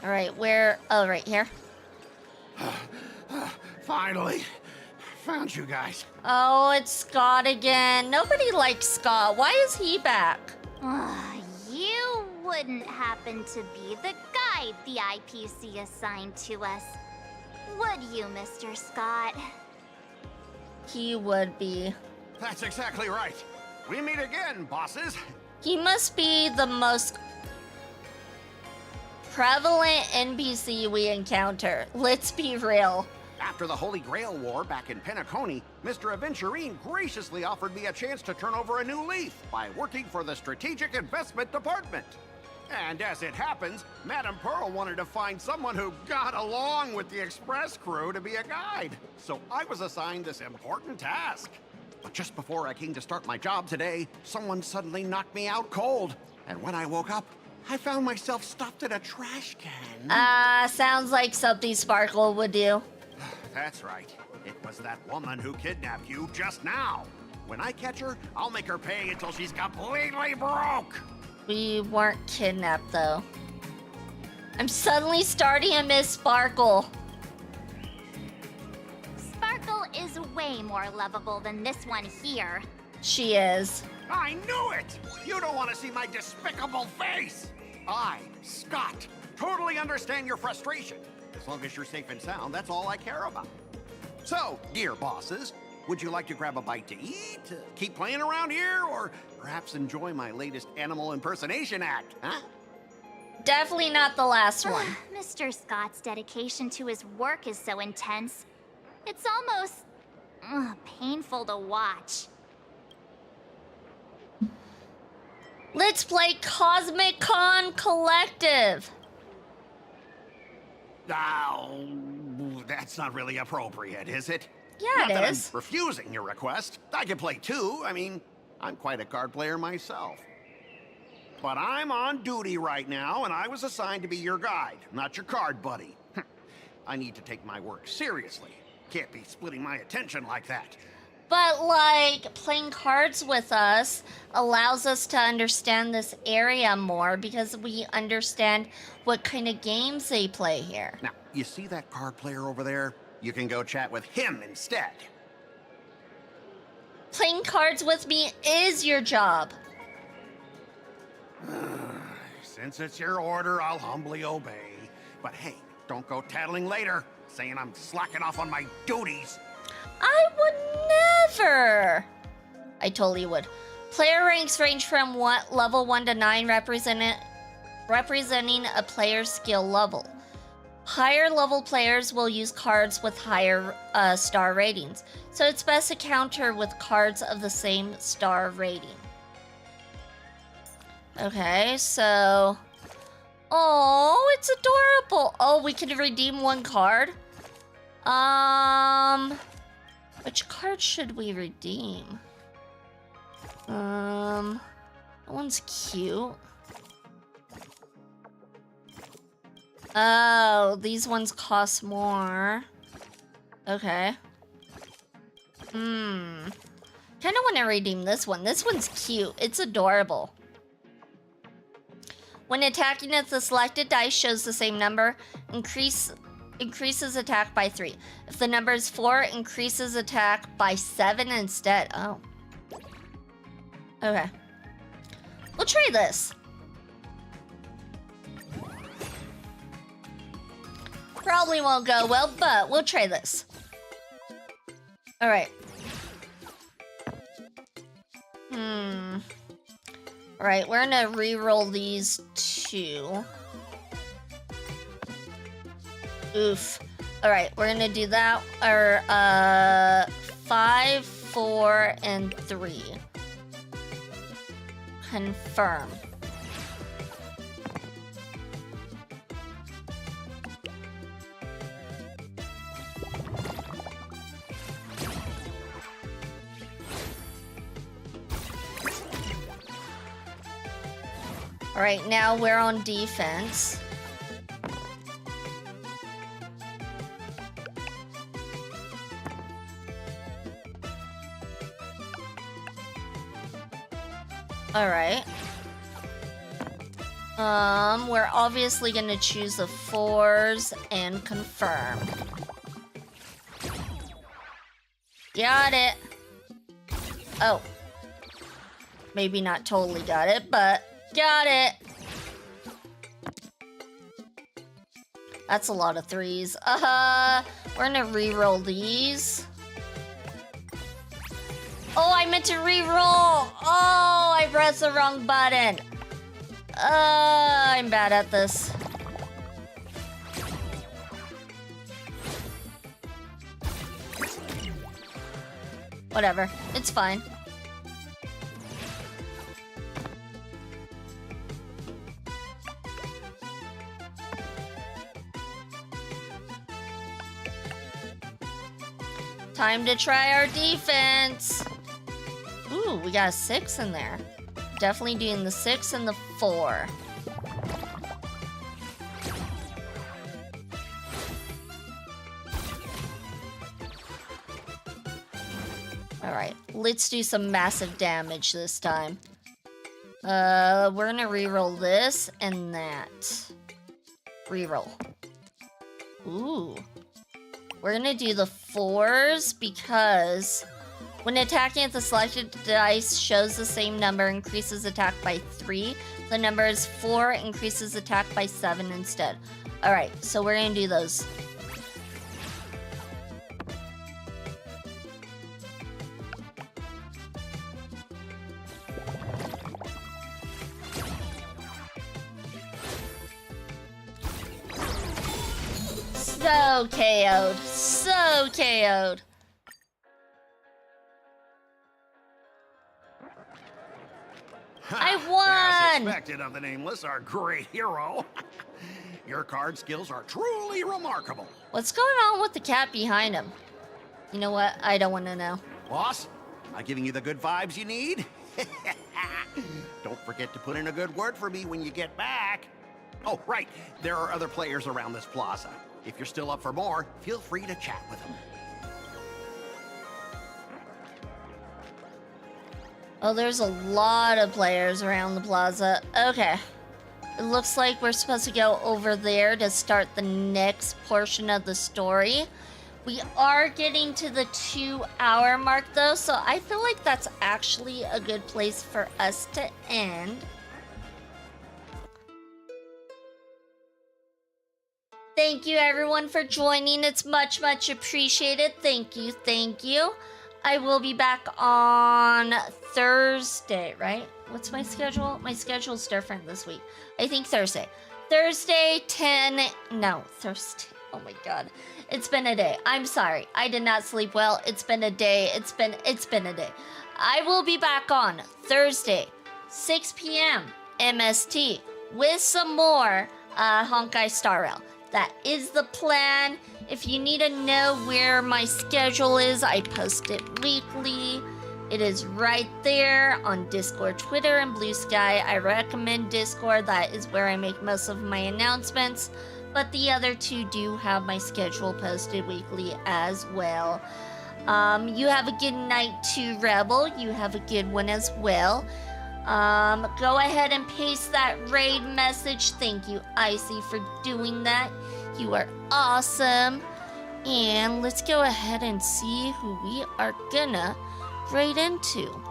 Alright, where? Oh, right here. Finally, found you guys. Oh, it's Scott again. Nobody likes Scott. Why is he back? You wouldn't happen to be the guide the IPC assigned to us, would you, Mr. Scott? He would be. That's exactly right. We meet again, bosses. He must be the most prevalent NPC we encounter. Let's be real. After the Holy Grail War back in Penacony, Mr. Aventurine graciously offered me a chance to turn over a new leaf by working for the Strategic Investment Department. And as it happens, Madame Pearl wanted to find someone who got along with the Express crew to be a guide. So I was assigned this important task. But just before I came to start my job today, someone suddenly knocked me out cold. And when I woke up, I found myself stuffed in a trash can. Sounds like something Sparkle would do. That's right. It was that woman who kidnapped you just now. When I catch her, I'll make her pay until she's completely broke. We weren't kidnapped, though. I'm suddenly starting to miss Sparkle. Sparkle is way more lovable than this one here. She is. I knew it! You don't want to see my despicable face! I, Scott, totally understand your frustration. As long as you're safe and sound, that's all I care about. So, dear bosses, would you like to grab a bite to eat, keep playing around here, or perhaps enjoy my latest animal impersonation act, huh? Definitely not the last one. Mr. Scott's dedication to his work is so intense. It's almost painful to watch. Let's play Cosmic Con Collective. Oh, that's not really appropriate, is it? Yeah, not it that is. I'm refusing your request. I can play too. I mean, I'm quite a card player myself. But I'm on duty right now, and I was assigned to be your guide, not your card buddy. I need to take my work seriously. Can't be splitting my attention like that. But, like, playing cards with us allows us to understand this area more because we understand what kind of games they play here. Now, you see that card player over there? You can go chat with him instead. Playing cards with me is your job. Since it's your order, I'll humbly obey. But hey, don't go tattling later, saying I'm slacking off on my duties. I would never. I totally would. Player ranks range from level 1 to 9, representing a player's skill level. Higher level players will use cards with higher star ratings, so it's best to counter with cards of the same star rating. Okay, so... Oh, it's adorable. Oh, we can redeem one card? Which card should we redeem? That one's cute. Oh, these ones cost more. Okay. Kinda wanna redeem this one. This one's cute. It's adorable. When attacking if the selected dice shows the same number, increases attack by 3. If the number is 4, increases attack by 7 instead. Oh. Okay. We'll try this. Probably won't go well, but we'll try this. Alright. Alright, we're gonna re-roll these 2. Oof. Alright, we're gonna do that. Or, 5, 4, and 3. Confirm. Alright, now we're on defense. Alright. We're obviously gonna choose the 4s and confirm. Got it. Oh. Maybe not totally got it, but got it. That's a lot of 3s. We're gonna re-roll these. Oh, I meant to re-roll. Oh, I pressed the wrong button. I'm bad at this. Whatever, it's fine. Time to try our defense. Ooh, we got a 6 in there. Definitely doing the 6 and the 4. Alright, let's do some massive damage this time. We're gonna reroll this and that. Reroll. Ooh. We're gonna do the 4s because When attacking at the selected dice shows the same number, increases attack by 3. The number is 4, increases attack by 7 instead. Alright, so we're gonna do those. So KO'd. So KO'd. I As won! expected of the Nameless, our great hero. Your card skills are truly remarkable. What's going on with the cat behind him? You know what? I don't want to know. Boss, am I giving you the good vibes you need? Don't forget to put in a good word for me when you get back. Oh, right. There are other players around this plaza. If you're still up for more, feel free to chat with them. Oh, there's a lot of players around the plaza. Okay. It looks like we're supposed to go over there to start the next portion of the story. We are getting to the 2-hour mark though, so I feel like that's actually a good place for us to end. Thank you everyone for joining. It's much, much appreciated. Thank you, thank you. I will be back on Thursday, right? What's my schedule? My schedule's different this week. I think Thursday. Thursday, Thursday. Oh my god. It's been a day. I'm sorry. I did not sleep well. It's been a day. It's been a day. I will be back on Thursday, 6 p.m. MST with some more Honkai Star Rail. That is the plan. If you need to know where my schedule is, I post it weekly. It is right there on Discord, Twitter, and Blue Sky. I recommend Discord. That is where I make most of my announcements. But the other two do have my schedule posted weekly as well. You have a good night too, Rebel. You have a good one as well. Go ahead and paste that raid message. Thank you, Icy, for doing that. You are awesome. And let's go ahead and see who we are gonna raid into.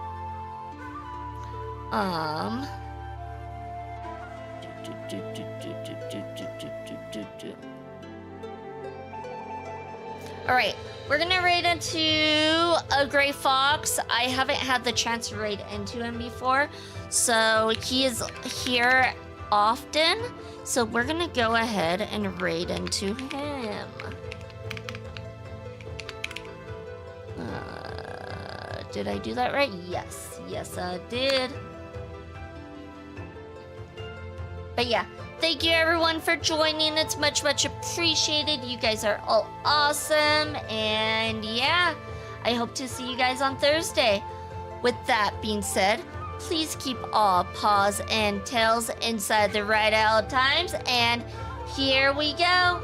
Alright, we're gonna raid into a Gray Fox. I haven't had the chance to raid into him before, so he is here often. So we're gonna go ahead and raid into him. Did I do that right? Yes. Yes, I did. But yeah, thank you everyone for joining. It's much, much appreciated. You guys are all awesome. And yeah, I hope to see you guys on Thursday. With that being said, please keep all paws and tails inside the right at all times. And here we go.